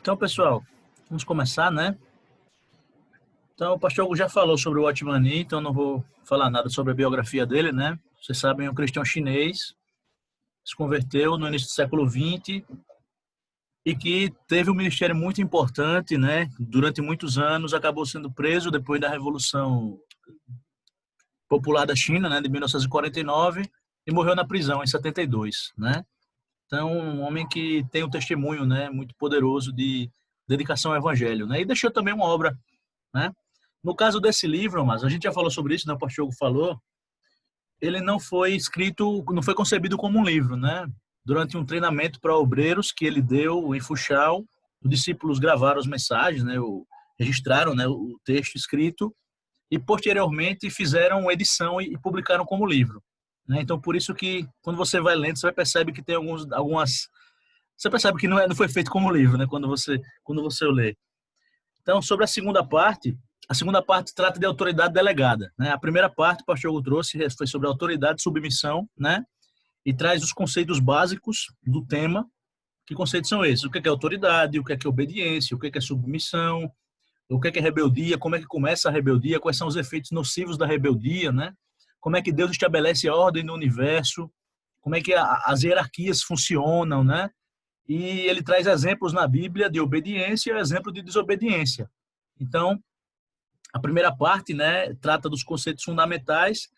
Então, pessoal, vamos começar, né? Então, o pastor Hugo já falou sobre o Watchman Nee, então não vou falar nada sobre a biografia dele, né? Vocês sabem, é um cristão chinês, se converteu no início do século XX e que teve um ministério muito importante, né? Durante muitos anos, acabou sendo preso depois da Revolução Popular da China, né? De 1949, e morreu na prisão em 72, né? Então, um homem que tem um testemunho, né? Muito poderoso de dedicação ao evangelho, né? E deixou também uma obra, né? No caso desse livro, mas a gente já falou sobre isso, né? O pastor Hugo falou, ele não foi escrito, não foi concebido como um livro, né? Durante um treinamento para obreiros que ele deu em Funchal, os discípulos gravaram as mensagens, né? Registraram, né? O texto escrito e posteriormente fizeram uma edição e publicaram como livro, né? Então, por isso que quando você vai lendo, você vai perceber que tem algumas, você percebe que não foi feito como livro, né? Quando você o lê. Então, sobre a segunda parte trata de autoridade delegada, né? A primeira parte, o pastor Hugo trouxe, foi sobre autoridade e submissão, né? E traz os conceitos básicos do tema. Que conceitos são esses? O que é autoridade, o que é obediência, o que é submissão, o que é rebeldia, como é que começa a rebeldia, quais são os efeitos nocivos da rebeldia, né? Como é que Deus estabelece a ordem no universo, como é que as hierarquias funcionam, né? E ele traz exemplos na Bíblia de obediência e exemplo de desobediência. Então, a primeira parte, né, trata dos conceitos fundamentais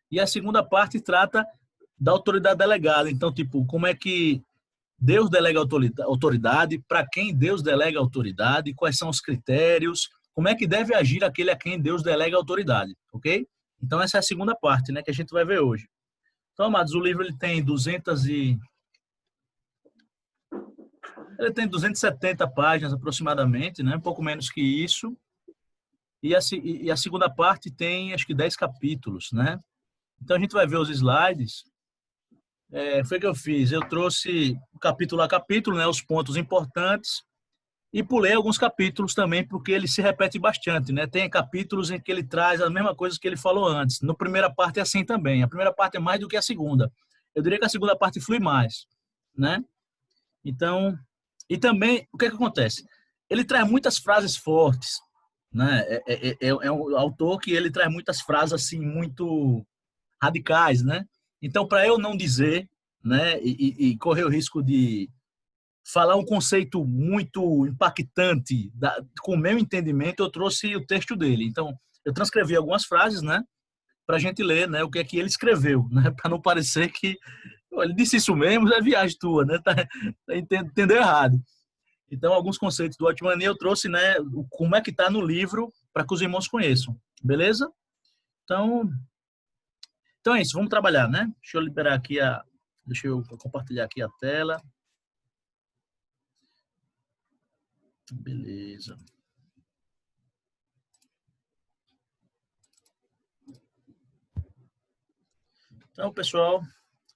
e a segunda parte trata da autoridade delegada. Então, tipo, como é que Deus delega autoridade, para quem Deus delega autoridade, quais são os critérios, como é que deve agir aquele a quem Deus delega autoridade, ok? Então, essa é a segunda parte, né, que a gente vai ver hoje. Então, amados, o livro ele tem 270 páginas aproximadamente, né, um pouco menos que isso. E a segunda parte tem, acho que 10 capítulos, né? Então, a gente vai ver os slides. Foi o que eu fiz. Eu trouxe capítulo a capítulo, né, os pontos importantes, e pulei alguns capítulos também, porque ele se repete bastante, né? Tem capítulos em que ele traz as mesmas coisas que ele falou antes. Na primeira parte é assim também. A primeira parte é mais do que a segunda. Eu diria que a segunda parte flui mais, né? Então, e também, o que acontece? Ele traz muitas frases fortes, né? É um autor que ele traz muitas frases assim muito radicais, né? Então, para eu não dizer, né, e correr o risco de falar um conceito muito impactante com o meu entendimento, eu trouxe o texto dele. Então, eu transcrevi algumas frases, né, para a gente ler, né, o que é que ele escreveu, né, para não parecer que ele disse isso mesmo, é viagem tua, né, entendeu errado. Então, alguns conceitos do Watchman Nee eu trouxe, né, como é que está no livro, para que os irmãos conheçam, beleza? Então é isso, vamos trabalhar, né? Deixa eu liberar aqui deixa eu compartilhar aqui a tela. Beleza. Então, pessoal,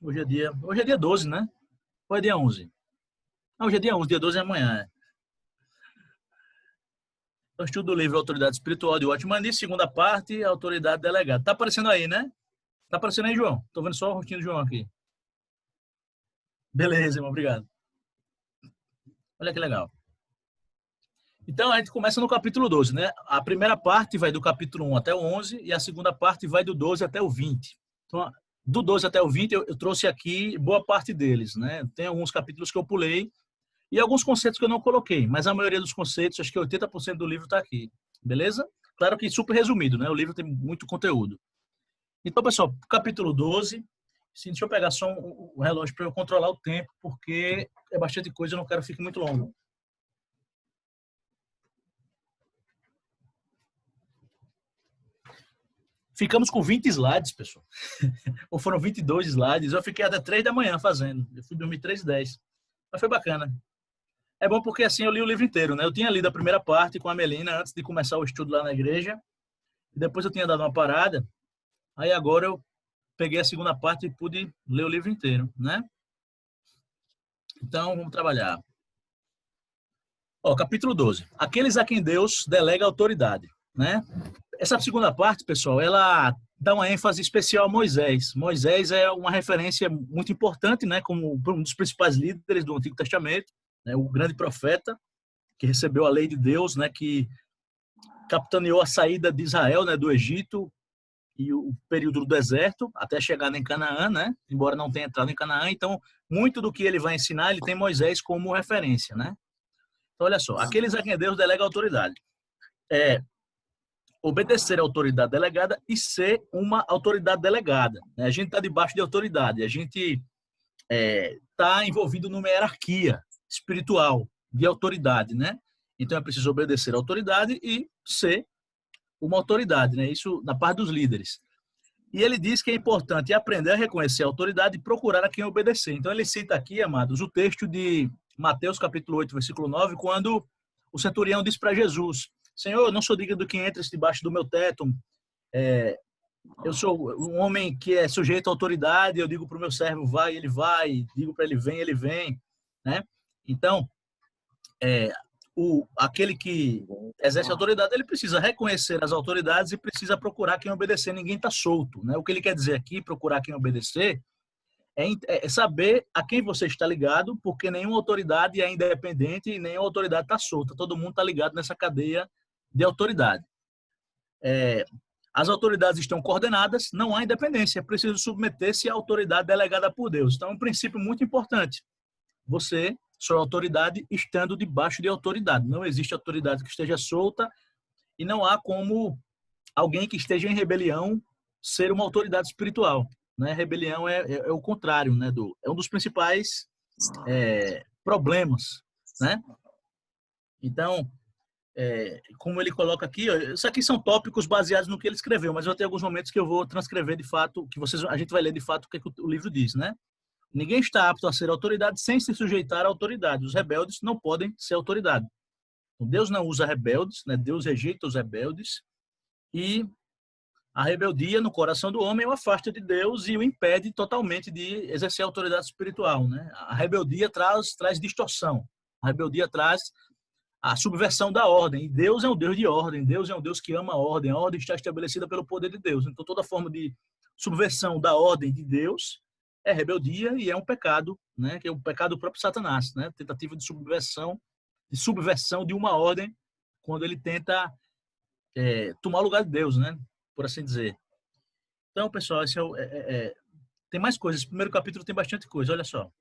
hoje é dia 12, né? Ou é dia 11? Não, hoje é dia 11, dia 12 é amanhã. Eu estudo o livro Autoridade Espiritual de Watchman Nee, segunda parte, Autoridade Delegada. Tá aparecendo aí, né? Tá aparecendo aí, João? Tô vendo só o rostinho do João aqui. Beleza, irmão, obrigado. Olha que legal. Então, a gente começa no capítulo 12, né? A primeira parte vai do capítulo 1 até o 11 e a segunda parte vai do 12 até o 20. Então, do 12 até o 20, eu trouxe aqui boa parte deles, né? Tem alguns capítulos que eu pulei e alguns conceitos que eu não coloquei, mas a maioria dos conceitos, acho que 80% do livro está aqui, beleza? Claro que super resumido, né? O livro tem muito conteúdo. Então, pessoal, capítulo 12, sim, deixa eu pegar só um relógio para eu controlar o tempo, porque é bastante coisa, eu não quero que fique muito longo. Ficamos com 20 slides, pessoal. Ou foram 22 slides. Eu fiquei até 3 da manhã fazendo. Eu fui dormir 3h10. Mas foi bacana. É bom porque assim eu li o livro inteiro, né? Eu tinha lido a primeira parte com a Melina antes de começar o estudo lá na igreja. E depois eu tinha dado uma parada. Aí agora eu peguei a segunda parte e pude ler o livro inteiro, né? Então, vamos trabalhar. Ó, capítulo 12. Aqueles a quem Deus delega autoridade, né? Essa segunda parte, pessoal, ela dá uma ênfase especial a Moisés. Moisés é uma referência muito importante, né, como um dos principais líderes do Antigo Testamento, né, o grande profeta. que recebeu a lei de Deus, né, que capitaneou a saída de Israel, né, do Egito e o período do deserto até chegar em Canaã, né, embora não tenha entrado em Canaã. Então, muito do que ele vai ensinar, ele tem Moisés como referência, né? Então, olha só, aqueles a quem Deus delega autoridade. Obedecer a autoridade delegada e ser uma autoridade delegada, né? A gente está debaixo de autoridade, a gente está envolvido numa hierarquia espiritual de autoridade, né? Então é preciso obedecer a autoridade e ser uma autoridade, né? Isso na parte dos líderes. E ele diz que é importante aprender a reconhecer a autoridade e procurar a quem obedecer. Então ele cita aqui, amados, o texto de Mateus capítulo 8, versículo 9, quando o centurião diz para Jesus: Senhor, eu não sou digno do que entres debaixo do meu teto. Eu sou um homem que é sujeito à autoridade, eu digo para o meu servo, vai, ele vai, digo para ele vem, né? Então, aquele que exerce autoridade, ele precisa reconhecer as autoridades e precisa procurar quem obedecer. Ninguém está solto, né? O que ele quer dizer aqui, procurar quem obedecer, é saber a quem você está ligado, porque nenhuma autoridade é independente e nenhuma autoridade está solta. Todo mundo está ligado nessa cadeia de autoridade. As autoridades estão coordenadas, não há independência, é preciso submeter-se à autoridade delegada por Deus. Então, é um princípio muito importante. Você sua autoridade estando debaixo de autoridade. Não existe autoridade que esteja solta e não há como alguém que esteja em rebelião ser uma autoridade espiritual, né? Rebelião é o contrário, né? É um dos principais problemas, né? Então, como ele coloca aqui, ó, isso aqui são tópicos baseados no que ele escreveu, mas eu tenho alguns momentos que eu vou transcrever de fato, que a gente vai ler de fato o que o livro diz, né? Ninguém está apto a ser autoridade sem se sujeitar à autoridade. Os rebeldes não podem ser autoridade. Então, Deus não usa rebeldes, né? Deus rejeita os rebeldes e a rebeldia no coração do homem o afasta de Deus e o impede totalmente de exercer a autoridade espiritual, né? A rebeldia traz distorção. A rebeldia traz a subversão da ordem. E Deus é um Deus de ordem. Deus é um Deus que ama a ordem. A ordem está estabelecida pelo poder de Deus. Então, toda forma de subversão da ordem de Deus é rebeldia e é um pecado, né? Que é o pecado do próprio Satanás, né? Tentativa de subversão de uma ordem quando ele tenta tomar o lugar de Deus, né? Por assim dizer. Então, pessoal, esse tem mais coisas. Esse primeiro capítulo tem bastante coisa, olha só.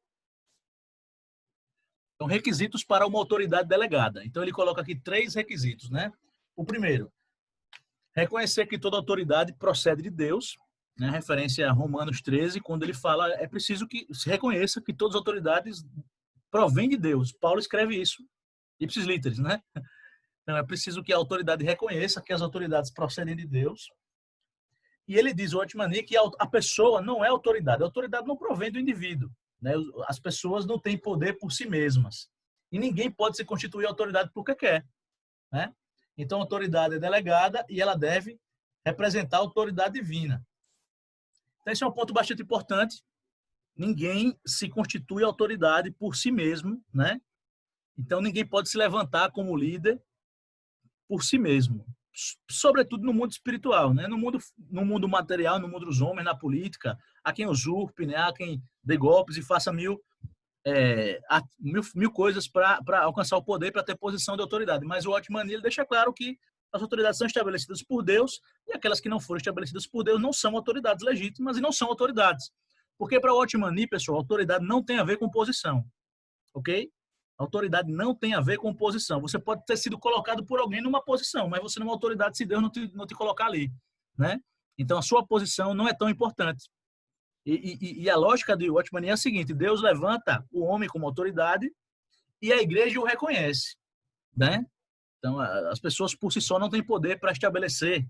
Então, requisitos para uma autoridade delegada. Então, ele coloca aqui 3 requisitos, né? O primeiro, reconhecer que toda autoridade procede de Deus, né? Referência a Romanos 13, quando ele fala, é preciso que se reconheça que todas as autoridades provêm de Deus. Paulo escreve isso, ipsis literis, né? Então, é preciso que a autoridade reconheça que as autoridades procedem de Deus. E ele diz, o Otmani, que a pessoa não é autoridade. A autoridade não provém do indivíduo, né? As pessoas não têm poder por si mesmas. E ninguém pode se constituir autoridade porque quer, né? Então, a autoridade é delegada e ela deve representar a autoridade divina. Então, esse é um ponto bastante importante. Ninguém se constitui autoridade por si mesmo, né? Então, ninguém pode se levantar como líder por si mesmo. Sobretudo no mundo espiritual, né? No mundo material, no mundo dos homens, na política, há quem usurpe, né? Há quem dê golpes e faça mil coisas para alcançar o poder, para ter posição de autoridade. Mas o Otmani, ele deixa claro que as autoridades são estabelecidas por Deus e aquelas que não foram estabelecidas por Deus não são autoridades legítimas e não são autoridades. Porque para o Otmani, pessoal, autoridade não tem a ver com posição, ok? Autoridade não tem a ver com posição. Você pode ter sido colocado por alguém numa posição, mas você não é uma autoridade se Deus não te colocar ali, né? Então, a sua posição não é tão importante. E a lógica de Otmani é a seguinte: Deus levanta o homem como autoridade e a igreja o reconhece, né? Então, as pessoas por si só não têm poder para estabelecer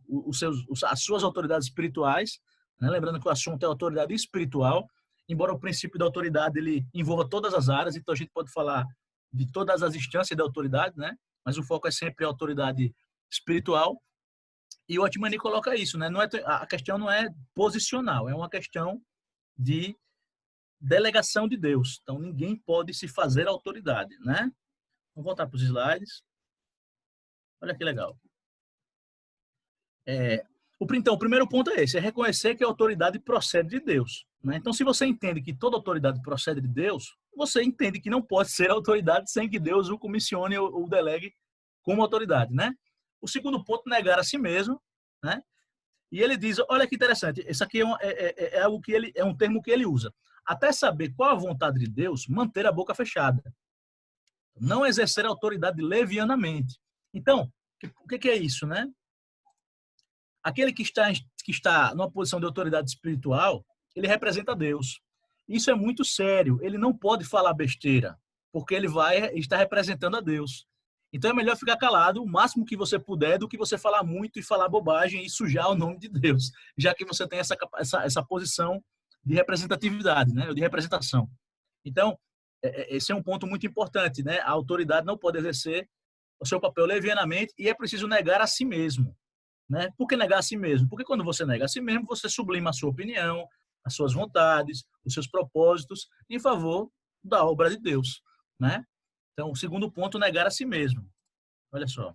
as suas autoridades espirituais, né? Lembrando que o assunto é autoridade espiritual, embora o princípio da autoridade ele envolva todas as áreas, então a gente pode falar de todas as instâncias da autoridade, né? Mas o foco é sempre a autoridade espiritual. E o Otmani coloca isso, né? A questão não é posicional, é uma questão de delegação de Deus. Então, ninguém pode se fazer autoridade, né? Vamos voltar para os slides. Olha que legal. Então, o primeiro ponto é esse, é reconhecer que a autoridade procede de Deus. Né? Então, se você entende que toda autoridade procede de Deus, você entende que não pode ser autoridade sem que Deus o comissione ou o delegue como autoridade. Né? O segundo ponto, negar a si mesmo. Né? E ele diz, olha que interessante, isso aqui é algo que ele, é um termo que ele usa. Até saber qual a vontade de Deus, manter a boca fechada. Não exercer a autoridade levianamente. Então, o que é isso, né? Aquele que está numa posição de autoridade espiritual, ele representa Deus. Isso é muito sério. Ele não pode falar besteira, porque ele vai estar representando a Deus. Então é melhor ficar calado o máximo que você puder do que você falar muito e falar bobagem e sujar o nome de Deus, já que você tem essa posição de representatividade, né? De representação. Então, esse é um ponto muito importante, né? A autoridade não pode exercer o seu papel levianamente e é preciso negar a si mesmo. Né? Por que negar a si mesmo? Porque quando você nega a si mesmo, você sublima a sua opinião, as suas vontades, os seus propósitos em favor da obra de Deus. Né? Então, o segundo ponto, negar a si mesmo. Olha só.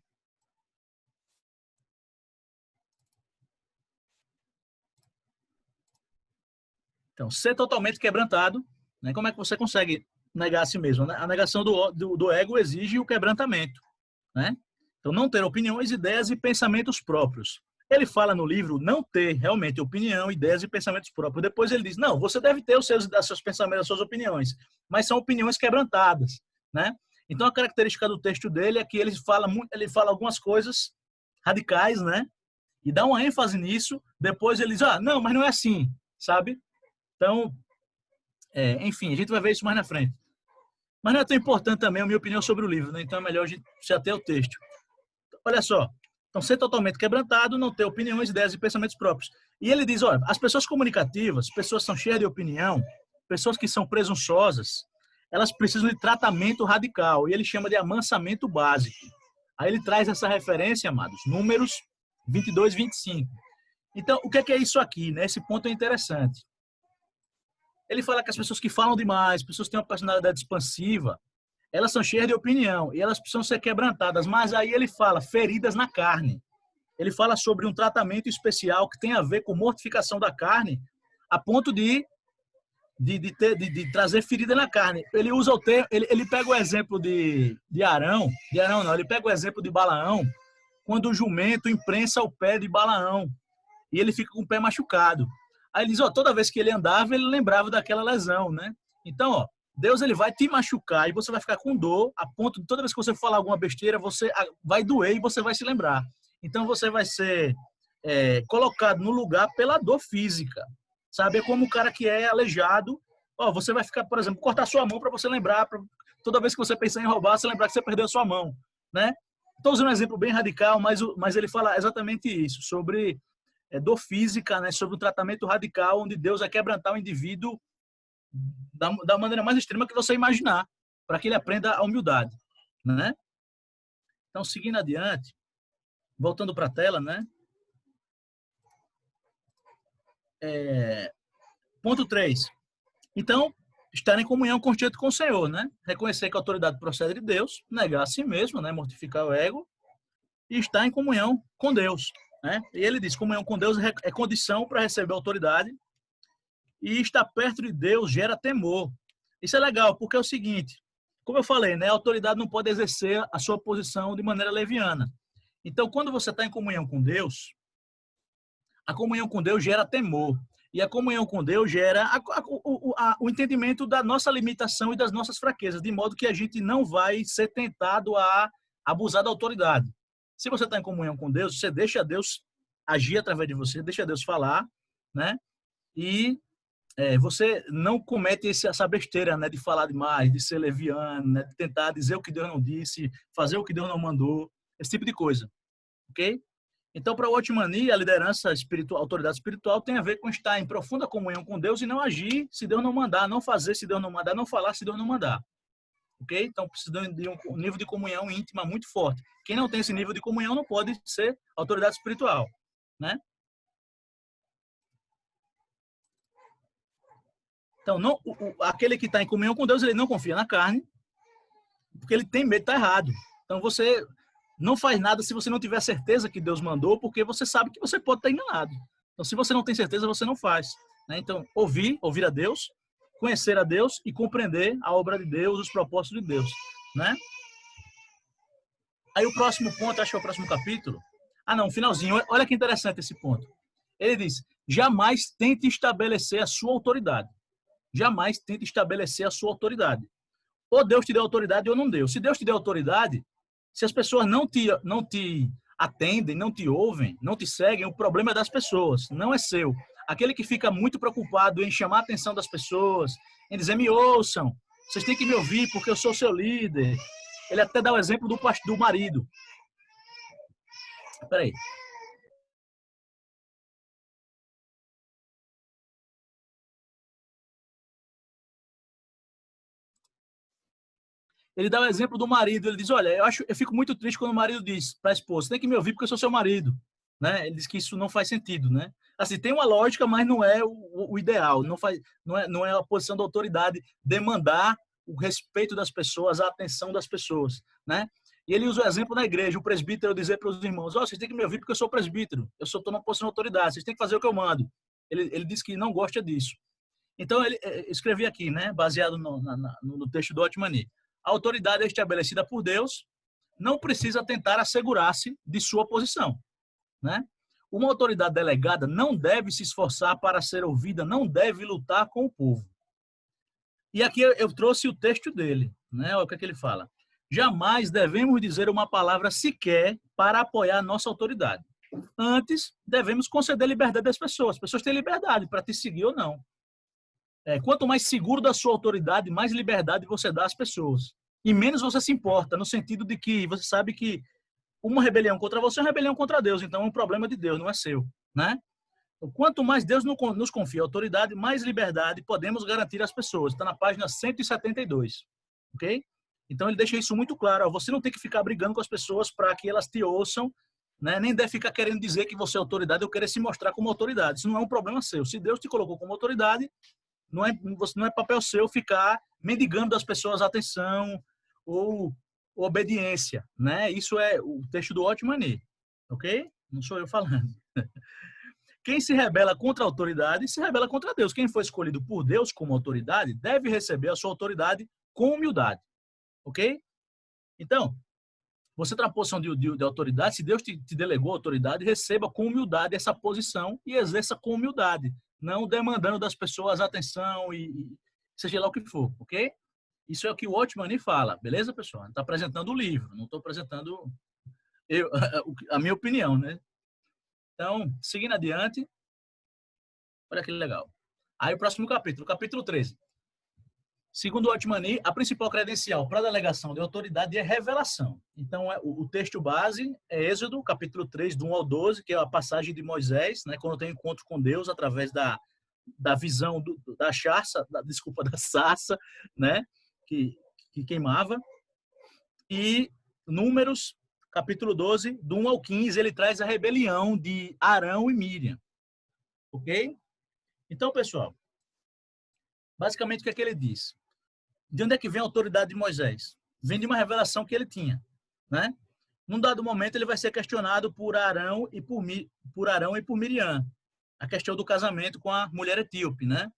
Então, ser totalmente quebrantado. Né? Como é que você consegue negar a si mesmo? Né? A negação do ego exige o quebrantamento. Né? Então, não ter opiniões, ideias e pensamentos próprios. Ele fala no livro não ter realmente opinião, ideias e pensamentos próprios. Depois ele diz, não, você deve ter os seus pensamentos, as suas opiniões, mas são opiniões quebrantadas. Né? Então, a característica do texto dele é que ele fala algumas coisas radicais, né? E dá uma ênfase nisso. Depois ele diz, não, mas não é assim, sabe? Então, enfim, a gente vai ver isso mais na frente. Mas não é tão importante também a minha opinião sobre o livro, né? Então é melhor a gente se ater ao texto. Olha só, então ser totalmente quebrantado, não ter opiniões, ideias e pensamentos próprios. E ele diz, olha, as pessoas comunicativas, pessoas que são cheias de opinião, pessoas que são presunçosas, elas precisam de tratamento radical, e ele chama de amansamento básico. Aí ele traz essa referência, amados, Números 22, 25. Então, o que é isso aqui? Né? Esse ponto é interessante. Ele fala que as pessoas que falam demais, pessoas que têm uma personalidade expansiva, elas são cheias de opinião e elas precisam ser quebrantadas. Mas aí ele fala feridas na carne. Ele fala sobre um tratamento especial que tem a ver com mortificação da carne, a ponto de trazer ferida na carne. Ele usa o termo, ele pega o exemplo de Arão, não, ele pega o exemplo de Balaão, quando o jumento imprensa o pé de Balaão e ele fica com o pé machucado. Aí ele diz, toda vez que ele andava, ele lembrava daquela lesão, né? Então, Deus ele vai te machucar e você vai ficar com dor, a ponto de toda vez que você falar alguma besteira, você vai doer e você vai se lembrar. Então, você vai ser colocado no lugar pela dor física. Sabe? É como o cara que é aleijado. Você vai ficar, por exemplo, cortar sua mão para você lembrar, toda vez que você pensar em roubar, você lembrar que você perdeu a sua mão, né? Estou usando um exemplo bem radical, mas ele fala exatamente isso, sobre dor física, né? Sobre o tratamento radical, onde Deus vai quebrantar o indivíduo da maneira mais extrema que você imaginar, para que ele aprenda a humildade, né? Então, seguindo adiante, voltando para a tela, né? Ponto 3. Então, estar em comunhão constante com o Senhor, né? Reconhecer que a autoridade procede de Deus, negar a si mesmo, né? Mortificar o ego e estar em comunhão com Deus, né? E ele diz, comunhão com Deus é condição para receber autoridade e estar perto de Deus gera temor. Isso é legal, porque é o seguinte, como eu falei, né? A autoridade não pode exercer a sua posição de maneira leviana. Então, quando você está em comunhão com Deus, a comunhão com Deus gera temor. E a comunhão com Deus gera o entendimento da nossa limitação e das nossas fraquezas, de modo que a gente não vai ser tentado a abusar da autoridade. Se você está em comunhão com Deus, você deixa Deus agir através de você, deixa Deus falar, né? E você não comete essa besteira, né? De falar demais, de ser leviano, né? De tentar dizer o que Deus não disse, fazer o que Deus não mandou, esse tipo de coisa, ok? Então, para o Watchmani, a liderança espiritual, a autoridade espiritual tem a ver com estar em profunda comunhão com Deus e não agir se Deus não mandar, não fazer se Deus não mandar, não falar se Deus não mandar. Ok? Então, precisa de um nível de comunhão íntima muito forte. Quem não tem esse nível de comunhão não pode ser autoridade espiritual, né? Então, aquele que está em comunhão com Deus, ele não confia na carne, porque ele tem medo de estar errado. Então, você não faz nada se você não tiver certeza que Deus mandou, porque você sabe que você pode estar enganado. Então, se você não tem certeza, você não faz. Né? Então, ouvir a Deus, conhecer a Deus e compreender a obra de Deus, os propósitos de Deus. Né? Aí o próximo ponto, acho que é o próximo capítulo. Ah, não, finalzinho. Olha que interessante esse ponto. Ele diz, jamais tente estabelecer a sua autoridade. Jamais tente estabelecer a sua autoridade. Ou Deus te deu autoridade ou não deu. Se Deus te deu autoridade, se as pessoas não te atendem, não te ouvem, não te seguem, o problema é das pessoas, não é seu. Aquele que fica muito preocupado em chamar a atenção das pessoas, em dizer, me ouçam, vocês têm que me ouvir porque eu sou seu líder. Ele até dá o exemplo do marido. Peraí. Ele dá o exemplo do marido. Ele diz, olha, eu fico muito triste quando o marido diz para a esposa, você tem que me ouvir porque eu sou seu marido. Né? Ele diz que isso não faz sentido, né? Assim, tem uma lógica, mas não é o ideal. Não é a posição da autoridade demandar o respeito das pessoas, a atenção das pessoas, né? E ele usa o exemplo na igreja, o presbítero dizer para os irmãos, vocês têm que me ouvir porque eu sou presbítero, eu estou numa posição de autoridade, vocês têm que fazer o que eu mando. Ele diz que não gosta disso. Então, ele escrevi aqui, né, baseado no texto do Otmani. A autoridade é estabelecida por Deus, não precisa tentar assegurar-se de sua posição. Né? Uma autoridade delegada não deve se esforçar para ser ouvida, não deve lutar com o povo. E aqui eu trouxe o texto dele. Né? Olha o que é que ele fala. Jamais devemos dizer uma palavra sequer para apoiar a nossa autoridade. Antes, devemos conceder liberdade às pessoas. As pessoas têm liberdade para te seguir ou não. Quanto mais seguro da sua autoridade, mais liberdade você dá às pessoas. E menos você se importa, no sentido de que você sabe que uma rebelião contra você é uma rebelião contra Deus. Então, é um problema de Deus, não é seu. Né? Quanto mais Deus nos confia autoridade, mais liberdade podemos garantir às pessoas. Está na página 172. Ok? Então, ele deixa isso muito claro. Ó, você não tem que ficar brigando com as pessoas para que elas te ouçam, né? Nem deve ficar querendo dizer que você é autoridade ou querer se mostrar como autoridade. Isso não é um problema seu. Se Deus te colocou como autoridade, não é papel seu ficar mendigando das pessoas atenção ou obediência, né? Isso é o texto do Otmani, ok? Não sou eu falando. Quem se rebela contra a autoridade, se rebela contra Deus. Quem foi escolhido por Deus como autoridade, deve receber a sua autoridade com humildade, ok? Então, você está na posição de autoridade, se Deus te delegou autoridade, receba com humildade essa posição e exerça com humildade, não demandando das pessoas atenção e seja lá o que for, ok? Isso é o que o Otmani fala, beleza, pessoal? Está apresentando o livro, não estou apresentando a minha opinião, né? Então, seguindo adiante, olha que legal. Aí o próximo capítulo, capítulo 13. Segundo o Otmani, a principal credencial para a delegação de autoridade é revelação. Então, o texto base é Êxodo, capítulo 3, do 1 ao 12, que é a passagem de Moisés, né, quando tem encontro com Deus através da visão da sarça, da sarça, né, que queimava. E Números, capítulo 12, do 1 ao 15, ele traz a rebelião de Arão e Miriam. Ok? Então, pessoal, basicamente o que é que ele diz? De onde é que vem a autoridade de Moisés? Vem de uma revelação que ele tinha, né? Num dado momento, ele vai ser questionado por Arão e por Miriam. A questão do casamento com a mulher etíope, né?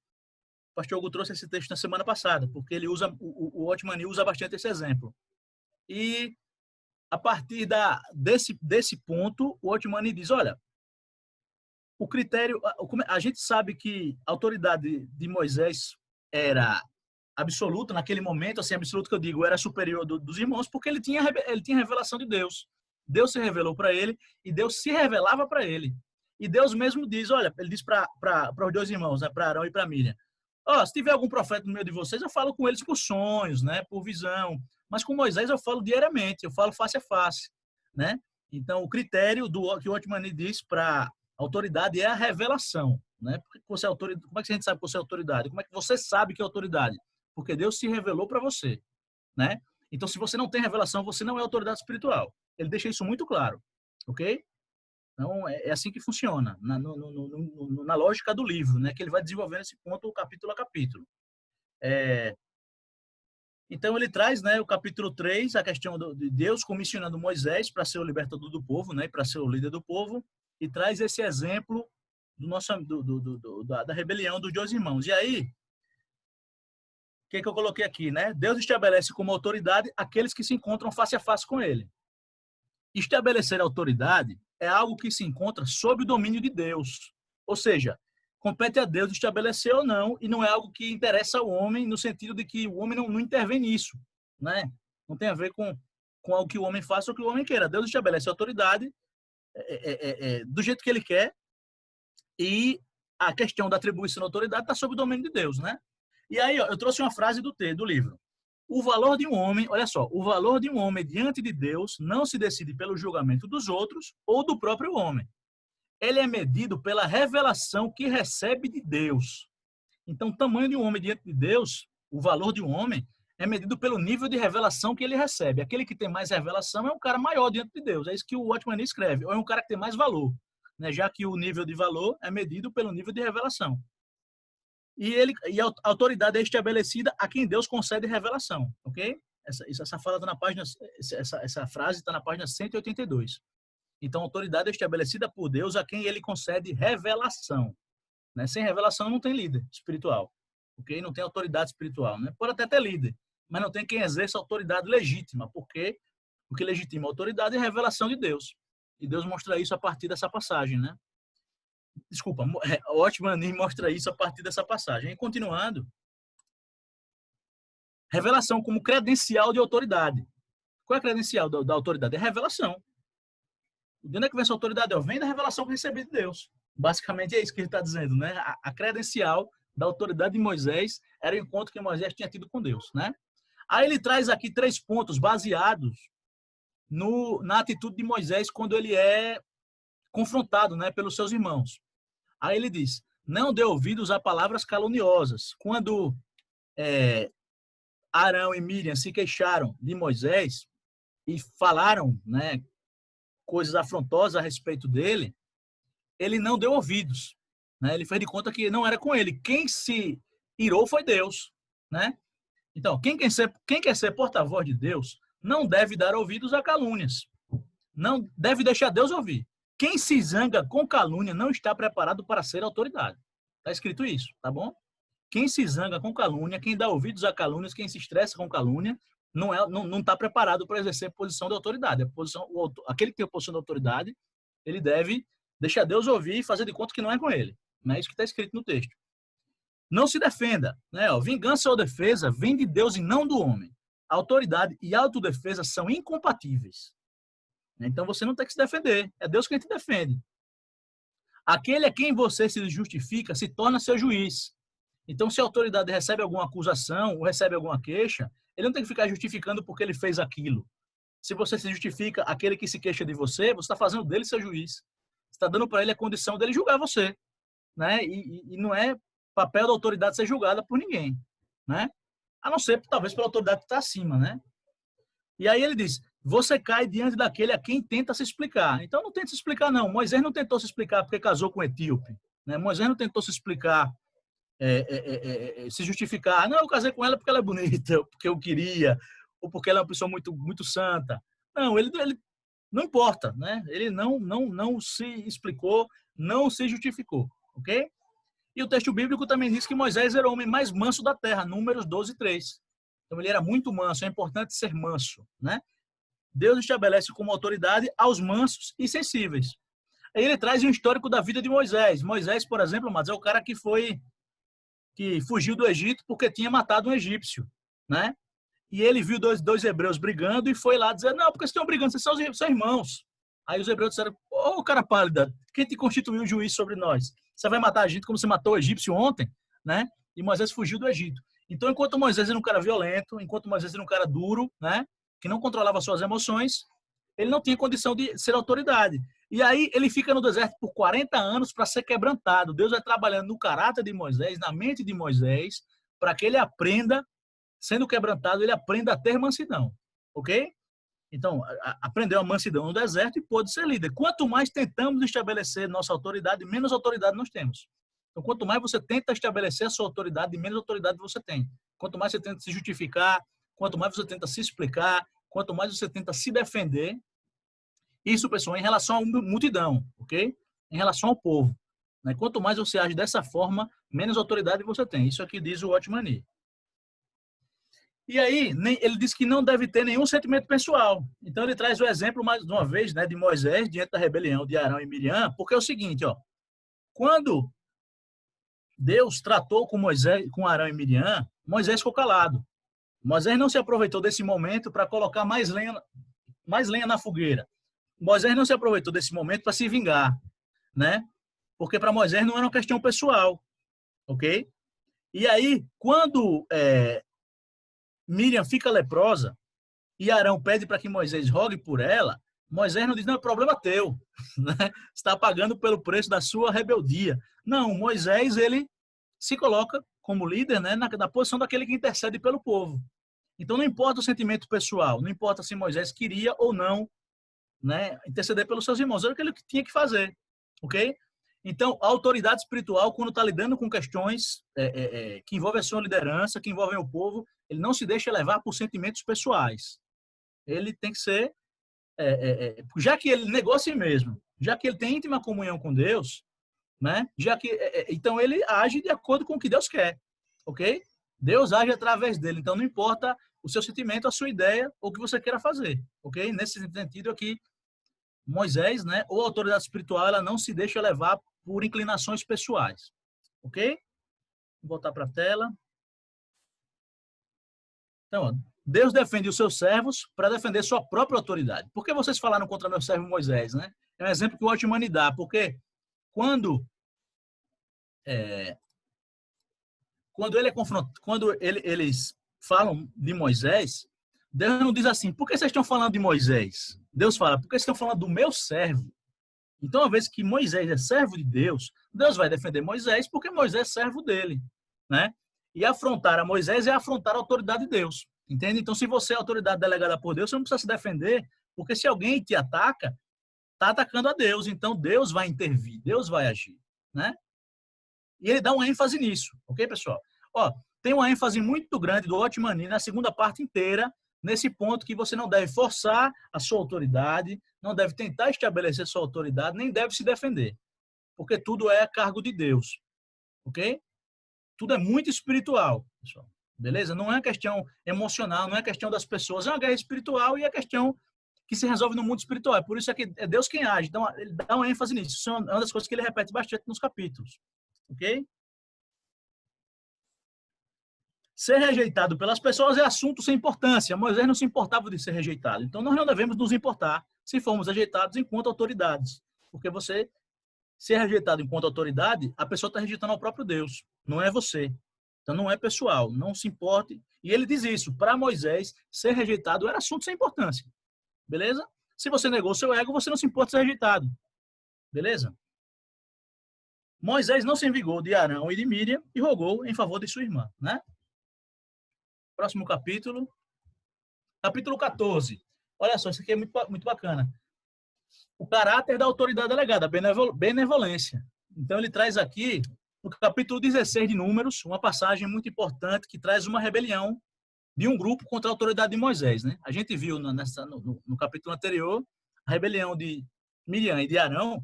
O pastor Hugo trouxe esse texto na semana passada, porque ele usa, o Otmani usa bastante esse exemplo. E a partir desse ponto, o Otmani diz, olha, o critério, a gente sabe que a autoridade de Moisés era absoluta naquele momento, assim, absoluto que eu digo, era superior dos irmãos, porque ele tinha revelação de Deus. Deus se revelou para ele e Deus se revelava para ele. E Deus mesmo diz, olha, ele diz para os dois irmãos, né, para Arão e para Miriam, se tiver algum profeta no meio de vocês, eu falo com eles por sonhos, né, por visão. Mas com Moisés eu falo diariamente, eu falo face a face, né? Então, o critério que o Otmani diz para autoridade é a revelação, né? Você é autoridade, como é que a gente sabe que você é autoridade? Como é que você sabe que é autoridade? Porque Deus se revelou para você, né? Então, se você não tem revelação, você não é autoridade espiritual. Ele deixa isso muito claro, ok? Então, é assim que funciona, na lógica do livro, né? Que ele vai desenvolvendo esse ponto capítulo a capítulo. Então ele traz, né, o capítulo 3, a questão de Deus comissionando Moisés para ser o libertador do povo, né, para ser o líder do povo, e traz esse exemplo da rebelião dos dois irmãos. E aí, o que eu coloquei aqui, né? Deus estabelece como autoridade aqueles que se encontram face a face com ele. Estabelecer autoridade é algo que se encontra sob o domínio de Deus. Ou seja, compete a Deus estabelecer ou não, e não é algo que interessa ao homem, no sentido de que o homem não intervém nisso, né? Não tem a ver com algo que o homem faça ou que o homem queira. Deus estabelece a autoridade do jeito que ele quer, e a questão da atribuição da autoridade está sob o domínio de Deus, né? E aí, ó, eu trouxe uma frase do livro. O valor de um homem, olha só, o valor de um homem diante de Deus não se decide pelo julgamento dos outros ou do próprio homem. Ele é medido pela revelação que recebe de Deus. Então, o tamanho de um homem diante de Deus, o valor de um homem, é medido pelo nível de revelação que ele recebe. Aquele que tem mais revelação é um cara maior diante de Deus. É isso que o Watchman Nee escreve. Ou é um cara que tem mais valor, né? Já que o nível de valor é medido pelo nível de revelação. E a autoridade é estabelecida a quem Deus concede revelação, ok? Essa fala tá na página, essa frase está na página 182. Então, a autoridade é estabelecida por Deus a quem ele concede revelação, né? Sem revelação não tem líder espiritual, ok? Não tem autoridade espiritual, né? Pode até ter líder, mas não tem quem exerça autoridade legítima, porque o que legitima a autoridade é a revelação de Deus. E Deus mostra isso a partir dessa passagem, né? Desculpa, o Watchman Nee mostra isso a partir dessa passagem. E continuando, revelação como credencial de autoridade. Qual é a credencial da autoridade? É revelação. De onde é que vem essa autoridade? Vem da revelação que recebi de Deus. Basicamente é isso que ele está dizendo, né? A credencial da autoridade de Moisés era o encontro que Moisés tinha tido com Deus, né? Aí ele traz aqui 3 pontos baseados na atitude de Moisés quando ele é confrontado, né, pelos seus irmãos. Aí ele diz: não dê ouvidos a palavras caluniosas. Quando Arão e Miriam se queixaram de Moisés e falaram, né, coisas afrontosas a respeito dele, ele não deu ouvidos, né? Ele fez de conta que não era com ele. Quem se irou foi Deus, né? Então, quem quer ser porta-voz de Deus não deve dar ouvidos a calúnias. Não deve deixar Deus ouvir. Quem se zanga com calúnia não está preparado para ser autoridade. Está escrito isso, tá bom? Quem se zanga com calúnia, quem dá ouvidos a calúnias, quem se estressa com calúnia, não está preparado para exercer posição de autoridade. Aquele que tem a posição de autoridade, ele deve deixar Deus ouvir e fazer de conta que não é com ele. Não é isso que está escrito no texto. Não se defenda, né? Vingança ou defesa vem de Deus e não do homem. Autoridade e autodefesa são incompatíveis. Então você não tem que se defender. É Deus quem te defende. Aquele a quem você se justifica se torna seu juiz. Então, se a autoridade recebe alguma acusação ou recebe alguma queixa, ele não tem que ficar justificando porque ele fez aquilo. Se você se justifica aquele que se queixa de você, você está fazendo dele seu juiz. Você está dando para ele a condição dele julgar você, né? E não é papel da autoridade ser julgada por ninguém, né? A não ser, talvez, pela autoridade que está acima, né? E aí ele diz: você cai diante daquele a quem tenta se explicar. Então, não tenta se explicar, não. Moisés não tentou se explicar porque casou com o etíope, né? Moisés não tentou se explicar, se justificar. Não, eu casei com ela porque ela é bonita, porque eu queria, ou porque ela é uma pessoa muito, muito santa. Não, ele não importa, né? Ele não se explicou, não se justificou, ok? E o texto bíblico também diz que Moisés era o homem mais manso da terra, Números 12:3. Então ele era muito manso, é importante ser manso, né? Deus estabelece como autoridade aos mansos e sensíveis. Aí ele traz um histórico da vida de Moisés. Moisés, por exemplo, mas é o cara que fugiu do Egito porque tinha matado um egípcio, né? E ele viu dois hebreus brigando e foi lá dizer: não, porque vocês estão brigando, vocês são irmãos. Aí os hebreus disseram: ô, cara pálida, quem te constituiu juiz sobre nós? Você vai matar a gente como você matou o egípcio ontem, né? E Moisés fugiu do Egito. Então, enquanto Moisés era um cara violento, enquanto Moisés era um cara duro, né, que não controlava suas emoções, ele não tinha condição de ser autoridade. E aí ele fica no deserto por 40 anos para ser quebrantado. Deus vai trabalhando no caráter de Moisés, na mente de Moisés, para que ele aprenda, sendo quebrantado, ele aprenda a ter mansidão. Ok? Então, aprendeu a mansidão no deserto e pôde ser líder. Quanto mais tentamos estabelecer nossa autoridade, menos autoridade nós temos. Então, quanto mais você tenta estabelecer a sua autoridade, menos autoridade você tem. Quanto mais você tenta se justificar, quanto mais você tenta se explicar, quanto mais você tenta se defender. Isso, pessoal, em relação à multidão, ok? Em relação ao povo. Né? Quanto mais você age dessa forma, menos autoridade você tem. Isso aqui diz o Watchman. E aí, ele diz que não deve ter nenhum sentimento pessoal. Então, ele traz o exemplo, mais uma vez, né, de Moisés diante da rebelião de Arão e Miriam, porque é o seguinte, ó, quando Deus tratou com Moisés, com Arão e Miriam, Moisés ficou calado. Moisés não se aproveitou desse momento para colocar mais lenha na fogueira. Moisés não se aproveitou desse momento para se vingar, né? Porque para Moisés não era uma questão pessoal, ok? E aí, quando Miriam fica leprosa e Arão pede para que Moisés rogue por ela, Moisés não diz, não, é problema teu, né? Está pagando pelo preço da sua rebeldia. Não, Moisés, ele se coloca como líder, né, na posição daquele que intercede pelo povo. Então, não importa o sentimento pessoal, não importa se Moisés queria ou não, né, interceder pelos seus irmãos, era o que ele tinha que fazer, ok? Então, a autoridade espiritual, quando está lidando com questões que envolvem a sua liderança, que envolvem o povo, ele não se deixa levar por sentimentos pessoais. Ele tem que ser, já que ele negocia mesmo, já que ele tem íntima comunhão com Deus, né? Já que então ele age de acordo com o que Deus quer, ok? Deus age através dele, então não importa o seu sentimento, a sua ideia ou o que você queira fazer, ok? Nesse sentido aqui, Moisés, né, ou a autoridade espiritual, ela não se deixa levar por inclinações pessoais, ok? Vou voltar para a tela. Então, ó, Deus defende os seus servos para defender sua própria autoridade. Por que vocês falaram contra meu servo Moisés, né? É um exemplo que o Watchman dá, porque quando ele é confrontado, eles falam de Moisés, Deus não diz assim, por que vocês estão falando de Moisés? Deus fala, por que vocês estão falando do meu servo? Então, uma vez que Moisés é servo de Deus, Deus vai defender Moisés porque Moisés é servo dele, né? E afrontar a Moisés é afrontar a autoridade de Deus, entende? Então, se você é autoridade delegada por Deus, você não precisa se defender, porque se alguém te ataca, está atacando a Deus, então Deus vai intervir, Deus vai agir, né? E ele dá uma ênfase nisso, ok, pessoal? Ó, tem uma ênfase muito grande do Watchman na segunda parte inteira, nesse ponto que você não deve forçar a sua autoridade, não deve tentar estabelecer sua autoridade, nem deve se defender, porque tudo é a cargo de Deus, ok? Tudo é muito espiritual, pessoal, beleza? Não é questão emocional, não é questão das pessoas, é uma guerra espiritual e é questão que se resolve no mundo espiritual. É por isso que é Deus quem age, então ele dá uma ênfase nisso. Isso é uma das coisas que ele repete bastante nos capítulos, ok? Ser rejeitado pelas pessoas é assunto sem importância. Moisés não se importava de ser rejeitado. Então, nós não devemos nos importar se formos rejeitados enquanto autoridades. Porque você ser rejeitado enquanto autoridade, a pessoa está rejeitando ao próprio Deus. Não é você. Então, não é pessoal. Não se importe. E ele diz isso. Para Moisés, ser rejeitado era assunto sem importância. Beleza? Se você negou seu ego, você não se importa de ser rejeitado. Beleza? Moisés não se envigou de Arão e de Miriam e rogou em favor de sua irmã, né? Próximo capítulo. Capítulo 14. Olha só, isso aqui é muito, muito bacana. O caráter da autoridade delegada, benevolência. Então, ele traz aqui, no capítulo 16 de Números, uma passagem muito importante que traz uma rebelião de um grupo contra a autoridade de Moisés, né? A gente viu no capítulo anterior a rebelião de Miriam e de Arão,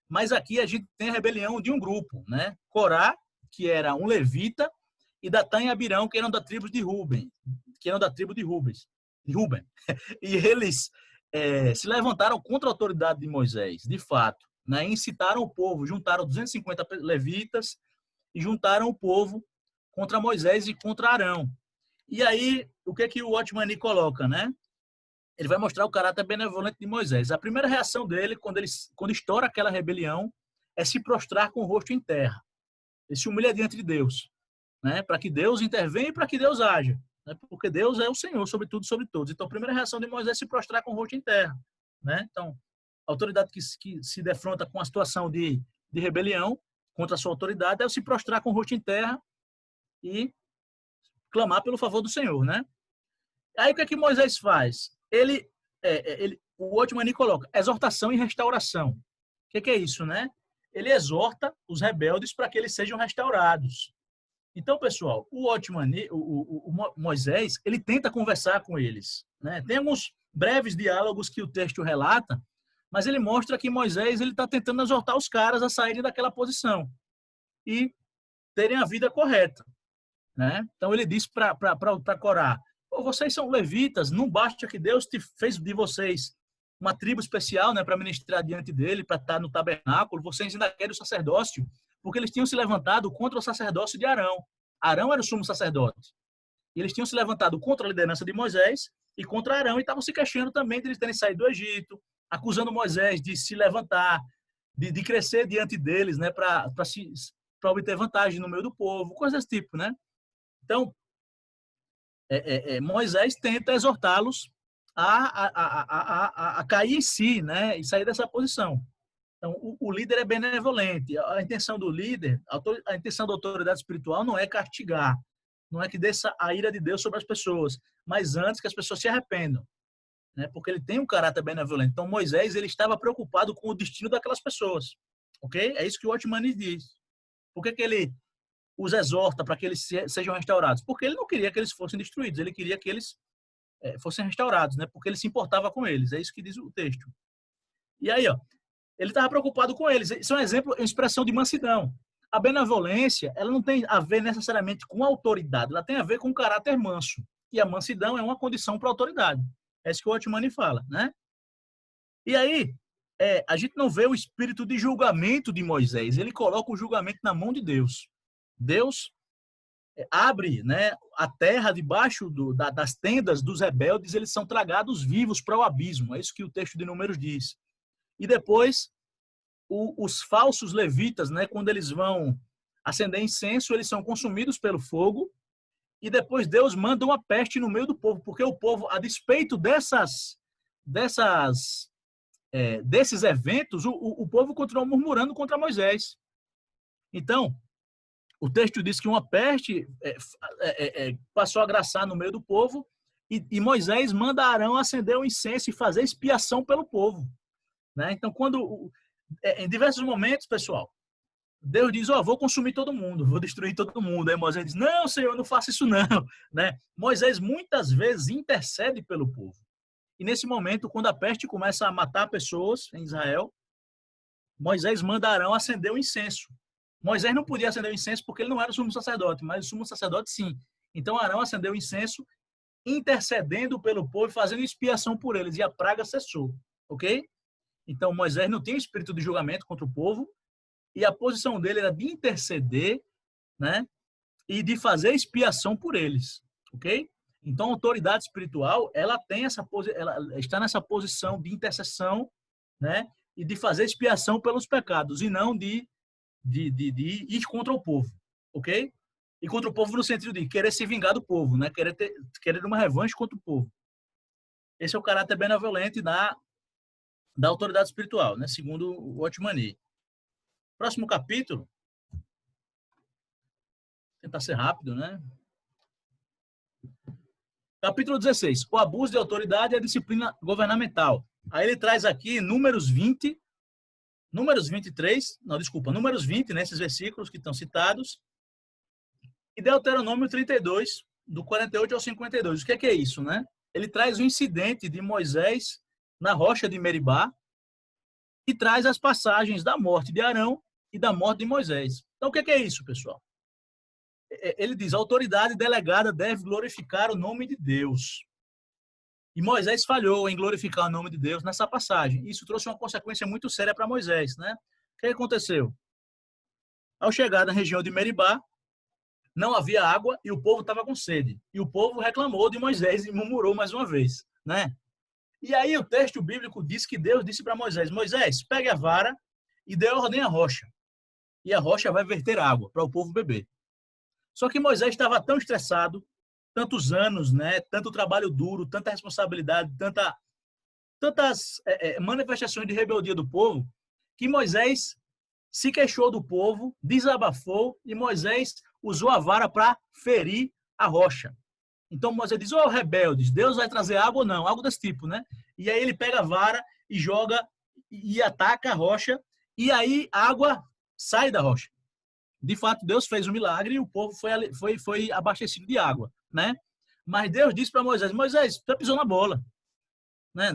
mas aqui a gente tem a rebelião de um grupo, né? Corá, que era um levita, e Datã e Abirão, que eram da tribo de Ruben, Ruben. E eles se levantaram contra a autoridade de Moisés, de fato, né? Incitaram o povo, juntaram 250 levitas e juntaram o povo contra Moisés e contra Arão. E aí, o que o Watchman coloca, né? Ele vai mostrar o caráter benevolente de Moisés. A primeira reação dele, quando estoura aquela rebelião, é se prostrar com o rosto em terra. Ele se humilha diante de Deus, né? Para que Deus intervenha e para que Deus haja, né? Porque Deus é o Senhor sobre tudo e sobre todos. Então, a primeira reação de Moisés é se prostrar com o rosto em terra, né? Então, a autoridade que se defronta com a situação de rebelião contra a sua autoridade é se prostrar com o rosto em terra e clamar pelo favor do Senhor, né? Aí o que Moisés faz? O Watchman coloca exortação e restauração. O que é isso, né? Ele exorta os rebeldes para que eles sejam restaurados. Então, pessoal, o Moisés, ele tenta conversar com eles, né? Tem alguns breves diálogos que o texto relata, mas ele mostra que Moisés ele está tentando exortar os caras a saírem daquela posição e terem a vida correta, né? Então ele diz para Corá: vocês são levitas, não basta que Deus te fez de vocês uma tribo especial, né, para ministrar diante dele, para estar no tabernáculo, vocês ainda querem o sacerdócio, porque eles tinham se levantado contra o sacerdócio de Arão. Arão era o sumo sacerdote. E eles tinham se levantado contra a liderança de Moisés e contra Arão, e estavam se queixando também de eles terem saído do Egito, acusando Moisés de se levantar, de crescer diante deles, né, para obter vantagem no meio do povo, coisas desse tipo, né? Então, Moisés tenta exortá-los a cair em si, né, e sair dessa posição. Então, o líder é benevolente. A intenção do líder, a intenção da autoridade espiritual não é castigar, não é que desça a ira de Deus sobre as pessoas, mas antes que as pessoas se arrependam, né? Porque ele tem um caráter benevolente. Então, Moisés ele estava preocupado com o destino daquelas pessoas, ok? É isso que o Watchman diz. Por que ele os exorta para que eles sejam restaurados? Porque ele não queria que eles fossem destruídos, ele queria que eles fossem restaurados, né? Porque ele se importava com eles. É isso que diz o texto. E aí, ó, ele estava preocupado com eles. Isso é um exemplo, uma expressão de mansidão. A benevolência, ela não tem a ver necessariamente com autoridade, ela tem a ver com caráter manso. E a mansidão é uma condição para a autoridade. É isso que o Watchman fala, né? E aí, a gente não vê o espírito de julgamento de Moisés. Ele coloca o julgamento na mão de Deus. Deus abre, né, a terra debaixo das tendas dos rebeldes, eles são tragados vivos para o abismo. É isso que o texto de Números diz. E depois, os falsos levitas, né, quando eles vão acender incenso, eles são consumidos pelo fogo. E depois Deus manda uma peste no meio do povo, porque o povo, a despeito desses eventos, o povo continuou murmurando contra Moisés. Então, o texto diz que uma peste passou a graçar no meio do povo e Moisés manda Arão acender o incenso e fazer expiação pelo povo, né? Então, em diversos momentos, pessoal, Deus diz: vou consumir todo mundo, vou destruir todo mundo. Aí Moisés diz: não, Senhor, não faça isso não, né? Moisés muitas vezes intercede pelo povo. E nesse momento, quando a peste começa a matar pessoas em Israel, Moisés manda Arão acender o incenso. Moisés não podia acender o incenso porque ele não era o sumo sacerdote, mas o sumo sacerdote sim. Então Arão acendeu o incenso, intercedendo pelo povo e fazendo expiação por eles, e a praga cessou, ok? Então Moisés não tinha espírito de julgamento contra o povo, e a posição dele era de interceder, né, e de fazer expiação por eles, ok? Então a autoridade espiritual, ela está nessa posição de intercessão, né, e de fazer expiação pelos pecados, e não de ir contra o povo, ok? E contra o povo no sentido de querer se vingar do povo, né? Querer uma revanche contra o povo. Esse é o caráter benevolente da autoridade espiritual, né? Segundo o Watchman. Próximo capítulo. Vou tentar ser rápido, né? Capítulo 16. O abuso de autoridade e a disciplina governamental. Aí ele traz aqui Números 20, Números 23, não, desculpa, Números 20, nesses versículos que estão citados, e Deuteronômio 32, do 48 ao 52. O que é isso, né? Ele traz o incidente de Moisés na rocha de Meribá e traz as passagens da morte de Arão e da morte de Moisés. Então, o que é isso, pessoal? Ele diz: a autoridade delegada deve glorificar o nome de Deus. E Moisés falhou em glorificar o nome de Deus nessa passagem. Isso trouxe uma consequência muito séria para Moisés, né? O que aconteceu? Ao chegar na região de Meribá, não havia água e o povo estava com sede. E o povo reclamou de Moisés e murmurou mais uma vez, né? E aí o texto bíblico diz que Deus disse para Moisés: Moisés, pegue a vara e dê ordem à rocha. E a rocha vai verter água para o povo beber. Só que Moisés estava tão estressado, tantos anos, né? Tanto trabalho duro, tanta responsabilidade, tantas manifestações de rebeldia do povo, que Moisés se queixou do povo, desabafou, e Moisés usou a vara para ferir a rocha. Então Moisés diz: rebeldes, Deus vai trazer água ou não? Algo desse tipo, né? E aí ele pega a vara e joga e ataca a rocha, e aí a água sai da rocha. De fato, Deus fez um milagre e o povo foi abastecido de água, né? Mas Deus disse para Moisés, Moisés, você pisou na bola, né?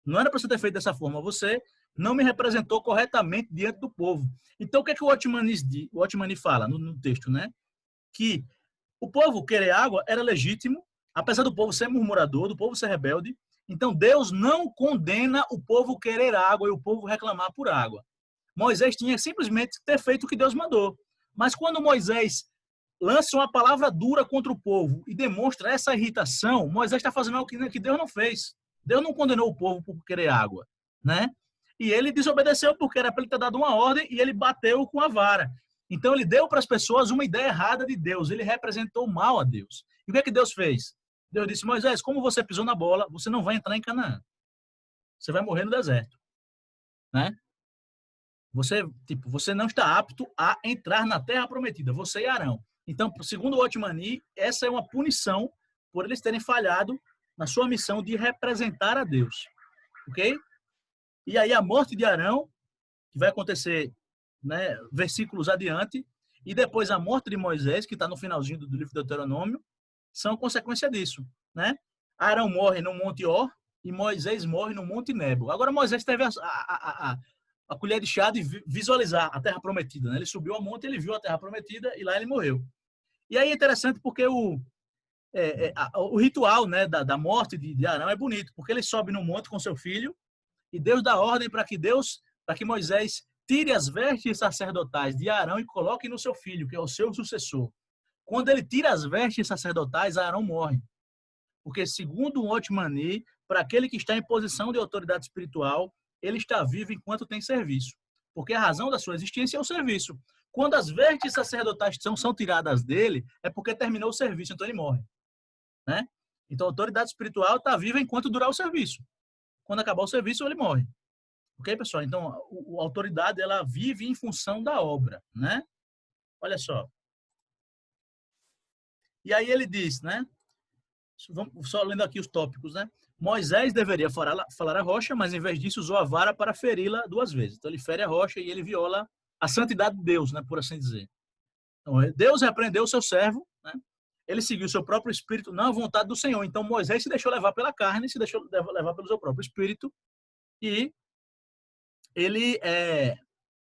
Não era para você ter feito dessa forma, você não me representou corretamente diante do povo. Então, o que é que o Watchman fala no texto, né? Que o povo querer água era legítimo, apesar do povo ser murmurador, do povo ser rebelde. Então, Deus não condena o povo querer água e o povo reclamar por água. Moisés tinha simplesmente ter feito o que Deus mandou. Mas quando Moisés lança uma palavra dura contra o povo e demonstra essa irritação, Moisés está fazendo algo que Deus não fez. Deus não condenou o povo por querer água, né? E ele desobedeceu porque era para ele ter dado uma ordem e ele bateu com a vara. Então ele deu para as pessoas uma ideia errada de Deus. Ele representou mal a Deus. E o que é que Deus fez? Deus disse, Moisés, como você pisou na bola, você não vai entrar em Canaã. Você vai morrer no deserto, né? Você não está apto a entrar na terra prometida, você e Arão. Então, segundo o Otmani, essa é uma punição por eles terem falhado na sua missão de representar a Deus. Ok? E aí a morte de Arão, que vai acontecer, né, versículos adiante, e depois a morte de Moisés, que está no finalzinho do livro de Deuteronômio, são consequência disso, né? Arão morre no Monte Or e Moisés morre no Monte Nebo. Agora Moisés teve a colher de chá de visualizar a terra prometida, né? Ele subiu ao monte, ele viu a terra prometida e lá ele morreu. E aí é interessante porque o ritual, né, da morte de Arão é bonito, porque ele sobe no monte com seu filho e Deus dá ordem para que Moisés tire as vestes sacerdotais de Arão e coloque no seu filho, que é o seu sucessor. Quando ele tira as vestes sacerdotais, Arão morre. Porque, segundo o Otmani, para aquele que está em posição de autoridade espiritual, ele está vivo enquanto tem serviço. Porque a razão da sua existência é o serviço. Quando as vestes sacerdotais são tiradas dele, é porque terminou o serviço, então ele morre, né? Então a autoridade espiritual está viva enquanto durar o serviço. Quando acabar o serviço, ele morre. Ok, pessoal? Então a autoridade, ela vive em função da obra, né? Olha só. E aí ele diz, né? Vamos só lendo aqui os tópicos, né? Moisés deveria falar a rocha, mas em vez disso usou a vara para feri-la 2 vezes. Então ele fere a rocha e ele viola a santidade de Deus, né, por assim dizer. Então, Deus repreendeu o seu servo, né? Ele seguiu o seu próprio espírito, não a vontade do Senhor. Então Moisés se deixou levar pela carne, se deixou levar pelo seu próprio espírito e ele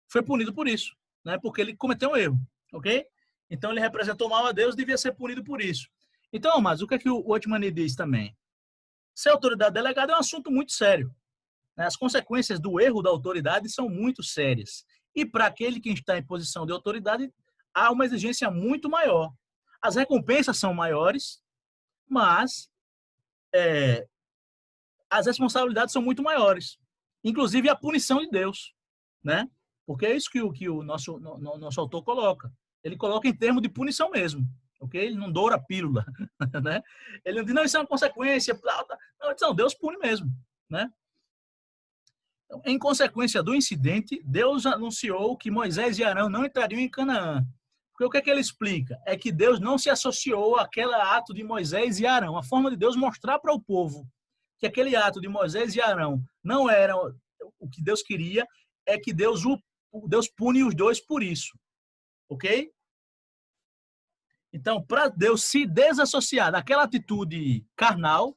foi punido por isso, né? Porque ele cometeu um erro, ok? Então ele representou mal a Deus, devia ser punido por isso. Então, mas o que é que o Otmani diz também? Ser autoridade delegada é um assunto muito sério. As consequências do erro da autoridade são muito sérias. E para aquele que está em posição de autoridade, há uma exigência muito maior. As recompensas são maiores, mas as responsabilidades são muito maiores. Inclusive a punição de Deus, né? Porque é isso que o nosso autor coloca. Ele coloca em termos de punição mesmo. Okay? Ele não doura a pílula, né? Ele não diz, não, isso é uma consequência. Não, Deus pune mesmo, né? Então, em consequência do incidente, Deus anunciou que Moisés e Arão não entrariam em Canaã. Porque o que é que ele explica? É que Deus não se associou àquele ato de Moisés e Arão. A forma de Deus mostrar para o povo que aquele ato de Moisés e Arão não era o que Deus queria, é que Deus pune os dois por isso. Ok? Então, para Deus se desassociar daquela atitude carnal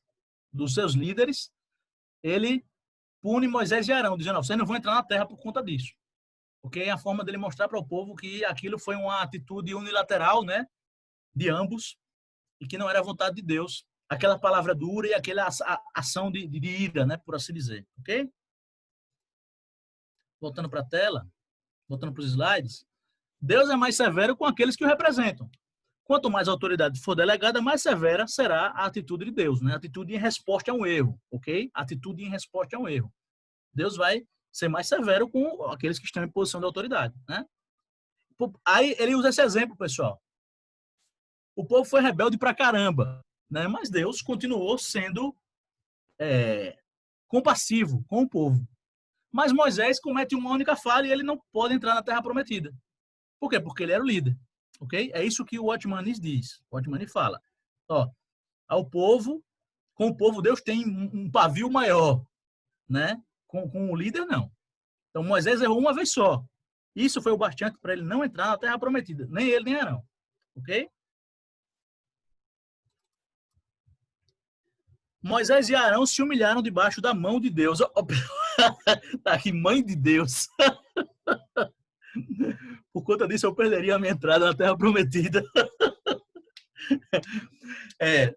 dos seus líderes, ele pune Moisés e Arão, dizendo, vocês não vão entrar na terra por conta disso. Porque é a forma dele mostrar para o povo que aquilo foi uma atitude unilateral, né, de ambos, e que não era a vontade de Deus. Aquela palavra dura e aquela ação de ira, né, por assim dizer. Ok? Voltando para a tela, voltando para os slides, Deus é mais severo com aqueles que o representam. Quanto mais a autoridade for delegada, mais severa será a atitude de Deus, né? A atitude em resposta a um erro, ok? A atitude em resposta a um erro. Deus vai ser mais severo com aqueles que estão em posição de autoridade, né? Aí ele usa esse exemplo, pessoal. O povo foi rebelde pra caramba, né? Mas Deus continuou sendo compassivo com o povo. Mas Moisés comete uma única falha e ele não pode entrar na Terra Prometida. Por quê? Porque ele era o líder. Ok? É isso que o Otmani diz. O Otmani fala. Ó, com o povo Deus tem um pavio maior, né? Com o líder não. Então Moisés errou uma vez só. Isso foi o bastante para ele não entrar na terra prometida. Nem ele, nem Arão. Ok? Moisés e Arão se humilharam debaixo da mão de Deus. Tá aqui, mãe de Deus. Por conta disso, eu perderia a minha entrada na terra prometida.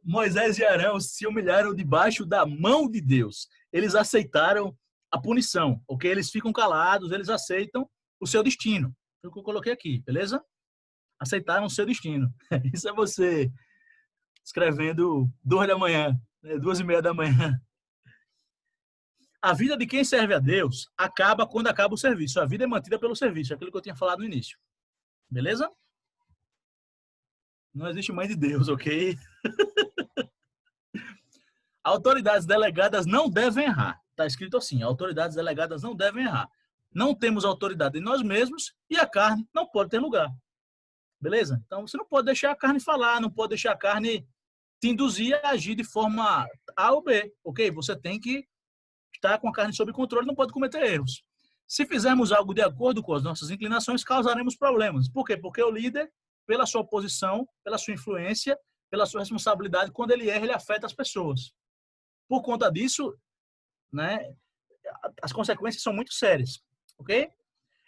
Moisés e Arão se humilharam debaixo da mão de Deus. Eles aceitaram a punição, ok? Eles ficam calados, eles aceitam o seu destino. Foi o que eu coloquei aqui, beleza? Aceitaram o seu destino. Isso é você escrevendo 2 da manhã, 2:30 da manhã. A vida de quem serve a Deus acaba quando acaba o serviço. A vida é mantida pelo serviço, aquilo que eu tinha falado no início. Beleza? Não existe mãe de Deus, ok? Autoridades delegadas não devem errar. Está escrito assim, autoridades delegadas não devem errar. Não temos autoridade em nós mesmos e a carne não pode ter lugar. Beleza? Então, você não pode deixar a carne falar, não pode deixar a carne te induzir a agir de forma A ou B, ok? Você tem que estar com a carne sob controle, não pode cometer erros. Se fizermos algo de acordo com as nossas inclinações, causaremos problemas. Por quê? Porque o líder, pela sua posição, pela sua influência, pela sua responsabilidade, quando ele erra, ele afeta as pessoas. Por conta disso, né, as consequências são muito sérias, ok?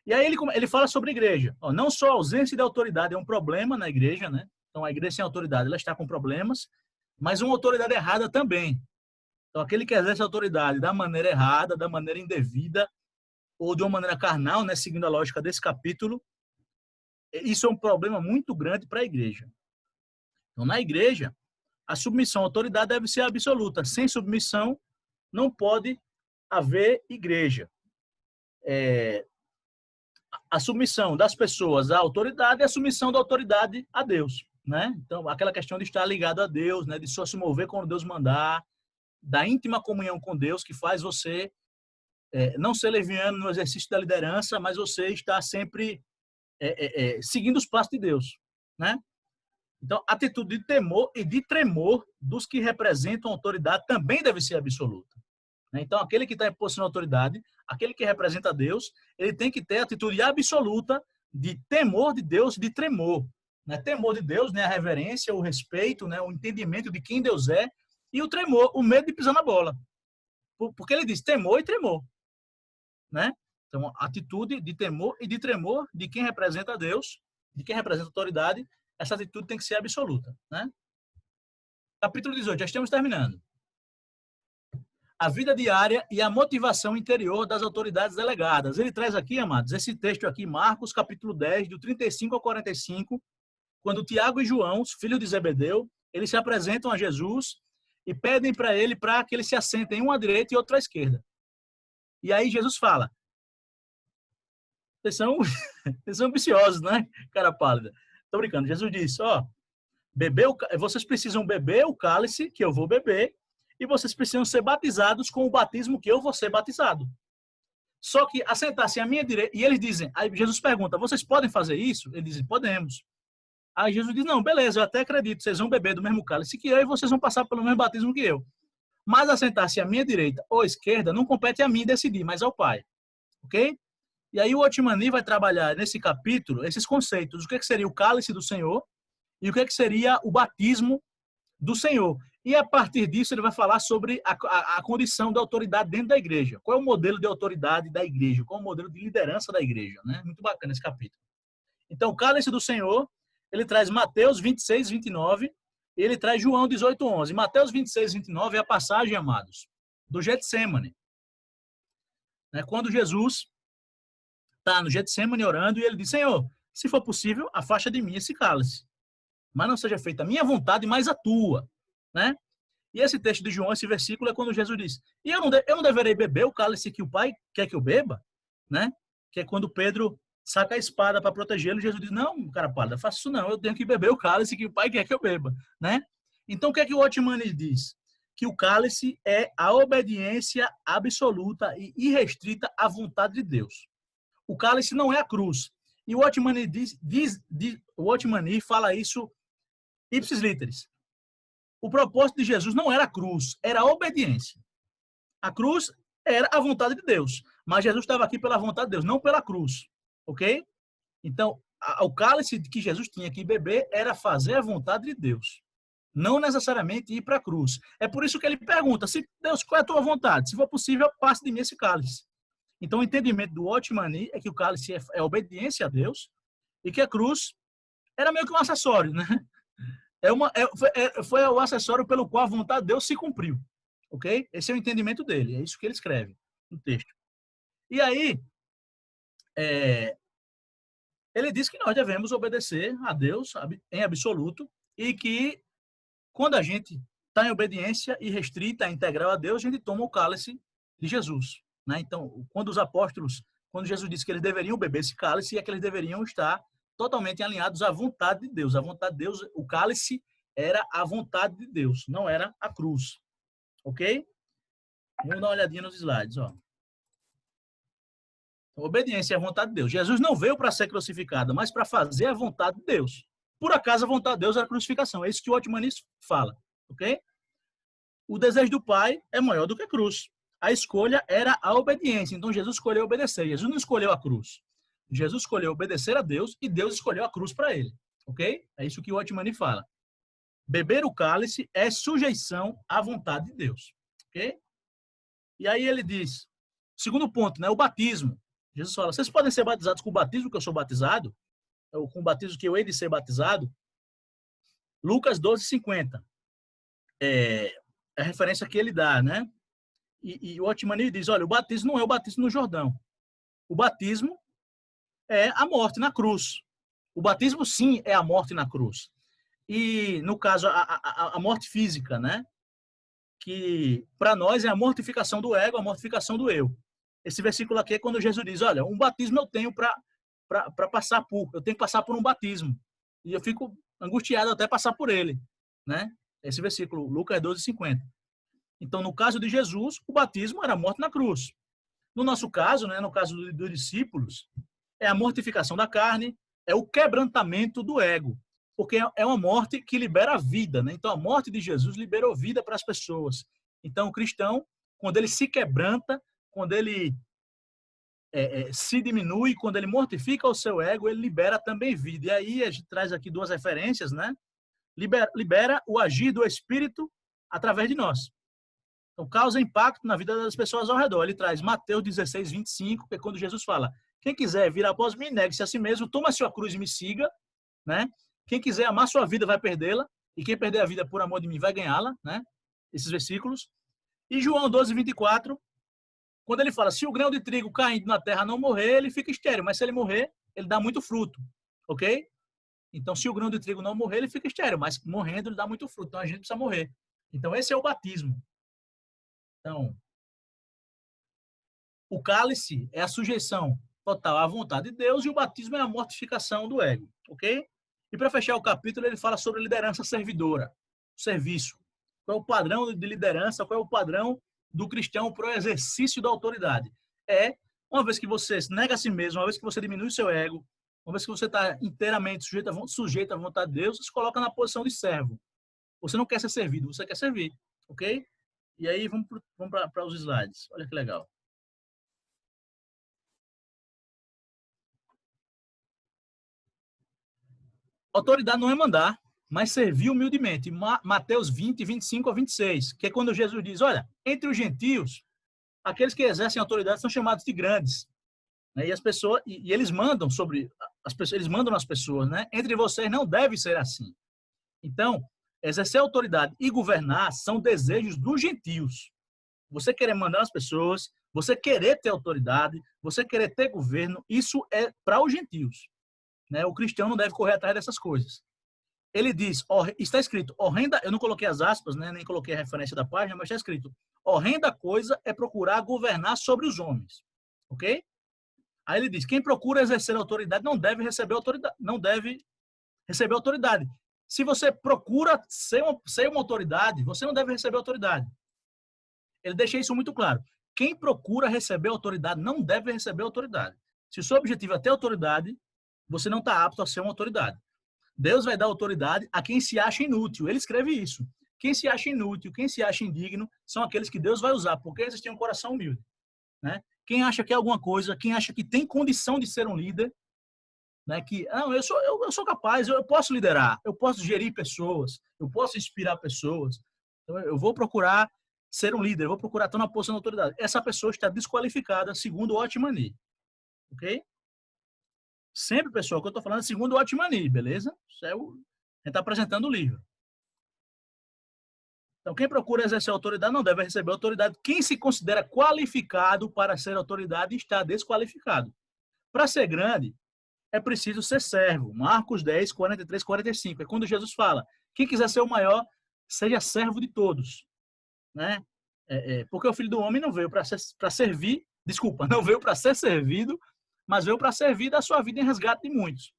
E aí ele fala sobre a igreja. Ó, não só a ausência de autoridade é um problema na igreja, né? Então a igreja sem autoridade, ela está com problemas, mas uma autoridade errada também. Então aquele que exerce a autoridade da maneira errada, da maneira indevida, ou de uma maneira carnal, né, seguindo a lógica desse capítulo, isso é um problema muito grande para a igreja. Então na igreja, a submissão à autoridade deve ser absoluta. Sem submissão, não pode haver igreja. A submissão das pessoas à autoridade é a submissão da autoridade a Deus, né? Então, aquela questão de estar ligado a Deus, né? De só se mover quando Deus mandar, da íntima comunhão com Deus, que faz você não ser leviano no exercício da liderança, mas você estar sempre seguindo os passos de Deus, né? Então, a atitude de temor e de tremor dos que representam a autoridade também deve ser absoluta. Então, aquele que está em posição de autoridade, aquele que representa Deus, ele tem que ter a atitude absoluta de temor de Deus, de tremor. Né? Temor de Deus, né? A reverência, o respeito, né? O entendimento de quem Deus é, e o tremor, o medo de pisar na bola. Porque ele diz temor e tremor. Né? Então, atitude de temor e de tremor de quem representa Deus, de quem representa a autoridade, essa atitude tem que ser absoluta. Né? Capítulo 18, já estamos terminando. A vida diária e a motivação interior das autoridades delegadas. Ele traz aqui, amados, esse texto aqui, Marcos, capítulo 10, do 35 ao 45, quando Tiago e João, os filhos de Zebedeu, eles se apresentam a Jesus e pedem para ele para que eles se assentem um à direita e outro à esquerda. E aí Jesus fala, vocês são ambiciosos, né, cara pálida? Tô brincando. Jesus disse, vocês precisam beber o cálice que eu vou beber, e vocês precisam ser batizados com o batismo que eu vou ser batizado. Só que assentar-se à minha direita, e eles dizem, aí Jesus pergunta, vocês podem fazer isso? Eles dizem, podemos. Aí Jesus diz, não, beleza, eu até acredito, vocês vão beber do mesmo cálice que eu e vocês vão passar pelo mesmo batismo que eu. Mas assentar-se à minha direita ou à esquerda não compete a mim decidir, mas ao Pai. Ok? E aí o Otmani vai trabalhar nesse capítulo esses conceitos, o que seria o cálice do Senhor e o que seria o batismo do Senhor. E a partir disso ele vai falar sobre a condição da autoridade dentro da igreja. Qual é o modelo de autoridade da igreja? Qual é o modelo de liderança da igreja? Né? Muito bacana esse capítulo. Então, o cálice do Senhor, ele traz Mateus 26, 29, e ele traz João 18, 11. Mateus 26, 29 é a passagem, amados, do Getsemane. Quando Jesus está no Getsemane orando, e ele diz, Senhor, se for possível, afasta de mim esse cálice. Mas não seja feita a minha vontade, mas a tua. Né? E esse texto de João, esse versículo, é quando Jesus diz, e eu não deverei beber o cálice que o Pai quer que eu beba? Né? Que é quando Pedro saca a espada para protegê-lo, e Jesus diz, não, cara pálida, faça isso não, eu tenho que beber o cálice que o Pai quer que eu beba. Né? Então, o que é que o Otmani diz? Que o cálice é a obediência absoluta e irrestrita à vontade de Deus. O cálice não é a cruz. E o Otmani o Otmani fala isso ipsis literis. O propósito de Jesus não era a cruz, era a obediência. A cruz era a vontade de Deus, mas Jesus estava aqui pela vontade de Deus, não pela cruz. Ok? Então, o cálice que Jesus tinha que beber era fazer a vontade de Deus. Não necessariamente ir para a cruz. É por isso que ele pergunta, se Deus, qual é a tua vontade? Se for possível, passe de mim esse cálice. Então, o entendimento do Otmani é que o cálice é obediência a Deus e que a cruz era meio que um acessório, né? Foi o acessório pelo qual a vontade de Deus se cumpriu. Ok? Esse é o entendimento dele. É isso que ele escreve no texto. E aí, ele diz que nós devemos obedecer a Deus em absoluto e que quando a gente está em obediência e restrita, integral a Deus, a gente toma o cálice de Jesus. Né? Então, quando Jesus disse que eles deveriam beber esse cálice, é que eles deveriam estar totalmente alinhados à vontade de Deus. A vontade de Deus, o cálice era a vontade de Deus, não era a cruz. Ok? Vamos dar uma olhadinha nos slides. Ó. Obediência à vontade de Deus. Jesus não veio para ser crucificado, mas para fazer a vontade de Deus. Por acaso, a vontade de Deus era a crucificação. É isso que o Otmani fala. Ok? O desejo do Pai é maior do que a cruz. A escolha era a obediência. Então, Jesus escolheu obedecer. Jesus não escolheu a cruz. Jesus escolheu obedecer a Deus e Deus escolheu a cruz para ele. Ok? É isso que o Otmani fala. Beber o cálice é sujeição à vontade de Deus. Ok? E aí ele diz, segundo ponto, né, o batismo. Jesus fala, vocês podem ser batizados com o batismo que eu sou batizado, ou com o batismo que eu hei de ser batizado. Lucas 12:50. É a referência que ele dá, né? E o Otmani diz, olha, o batismo não é o batismo no Jordão. O batismo é a morte na cruz. O batismo, sim, é a morte na cruz. E, no caso, a morte física, né? Que, para nós, é a mortificação do ego, a mortificação do eu. Esse versículo aqui é quando Jesus diz, olha, um batismo eu tenho para passar por, eu tenho que passar por um batismo. E eu fico angustiado até passar por ele, né? Esse versículo, Lucas 12:50. Então, no caso de Jesus, o batismo era a morte na cruz. No nosso caso, né, no caso dos discípulos, é a mortificação da carne, é o quebrantamento do ego, porque é uma morte que libera a vida, né? Então, a morte de Jesus liberou vida para as pessoas. Então, o cristão, quando ele se quebranta, quando ele se diminui, quando ele mortifica o seu ego, ele libera também vida. E aí a gente traz aqui duas referências, né? Libera o agir do Espírito através de nós. Então, causa impacto na vida das pessoas ao redor. Ele traz Mateus 16:25, que é quando Jesus fala, quem quiser vir após mim, negue-se a si mesmo, toma a sua cruz e me siga, né? Quem quiser amar sua vida vai perdê-la, e quem perder a vida por amor de mim vai ganhá-la, né? Esses versículos. E João 12:24, quando ele fala, se o grão de trigo caindo na terra não morrer, ele fica estéril, mas se ele morrer, ele dá muito fruto, ok? Então, se o grão de trigo não morrer, ele fica estéril, mas morrendo ele dá muito fruto, então a gente precisa morrer. Então, esse é o batismo. Então, o cálice é a sujeição total à vontade de Deus e o batismo é a mortificação do ego, ok? E para fechar o capítulo, ele fala sobre liderança servidora, serviço. Qual é o padrão de liderança, qual é o padrão do cristão para o exercício da autoridade? É, uma vez que você nega a si mesmo, uma vez que você diminui o seu ego, uma vez que você está inteiramente sujeito à vontade de Deus, você se coloca na posição de servo. Você não quer ser servido, você quer servir, ok? E aí, vamos para os slides. Olha que legal. Autoridade não é mandar, mas servir humildemente. Mateus 20:25-26, que é quando Jesus diz, olha, entre os gentios, aqueles que exercem autoridade são chamados de grandes. Né? E as pessoas, e eles mandam sobre as pessoas, eles mandam nas pessoas, né? Entre vocês não deve ser assim. Então, exercer autoridade e governar são desejos dos gentios. Você querer mandar nas pessoas, você querer ter autoridade, você querer ter governo, isso é para os gentios. Né? O cristão não deve correr atrás dessas coisas. Ele diz, está escrito, horrenda, eu não coloquei as aspas, né, nem coloquei a referência da página, mas está escrito, horrenda coisa é procurar governar sobre os homens. Ok? Aí ele diz, quem procura exercer autoridade não deve receber autoridade, não deve receber autoridade. Se você procura ser uma autoridade, você não deve receber autoridade. Ele deixa isso muito claro. Quem procura receber autoridade não deve receber autoridade. Se o seu objetivo é ter autoridade, você não está apto a ser uma autoridade. Deus vai dar autoridade a quem se acha inútil. Ele escreve isso. Quem se acha inútil, quem se acha indigno, são aqueles que Deus vai usar, porque eles têm um coração humilde. Né? Quem acha que é alguma coisa, quem acha que tem condição de ser um líder, né? Que não, eu sou capaz, eu posso liderar, eu posso gerir pessoas, eu posso inspirar pessoas. Então, eu vou procurar ser um líder, eu vou procurar estar na posição de autoridade. Essa pessoa está desqualificada segundo o Otmani, ok? Sempre, pessoal, que eu estou falando é segundo o Otmani, beleza? Isso é a gente está apresentando o livro. Então, quem procura exercer autoridade não deve receber autoridade. Quem se considera qualificado para ser autoridade está desqualificado. Para ser grande, é preciso ser servo. Marcos 10, 43, 45. É quando Jesus fala, quem quiser ser o maior, seja servo de todos. Né? Porque o Filho do Homem não veio para servir, desculpa, não veio para ser servido, mas veio para servir da sua vida em resgate de muitos.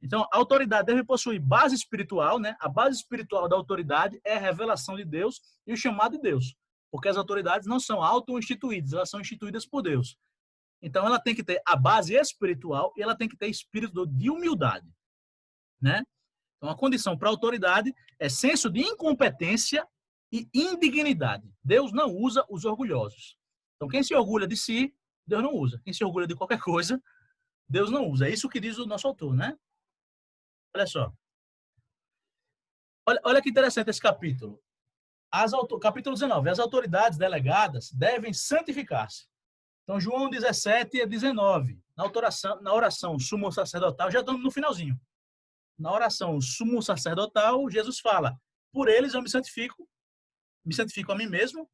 Então, a autoridade deve possuir base espiritual, né? A base espiritual da autoridade é a revelação de Deus e o chamado de Deus. Porque as autoridades não são auto-instituídas, elas são instituídas por Deus. Então, ela tem que ter a base espiritual e ela tem que ter espírito de humildade, né? Então, a condição para a autoridade é senso de incompetência e indignidade. Deus não usa os orgulhosos. Então, quem se orgulha de si, Deus não usa. Quem se orgulha de qualquer coisa, Deus não usa. É isso que diz o nosso autor, né? Olha só. Olha que interessante esse capítulo. Capítulo 19. As autoridades delegadas devem santificar-se. Então, João 17 e 19. Na oração sumo sacerdotal, já estamos no finalzinho. Na oração sumo sacerdotal, Jesus fala, por eles eu me santifico a mim mesmo,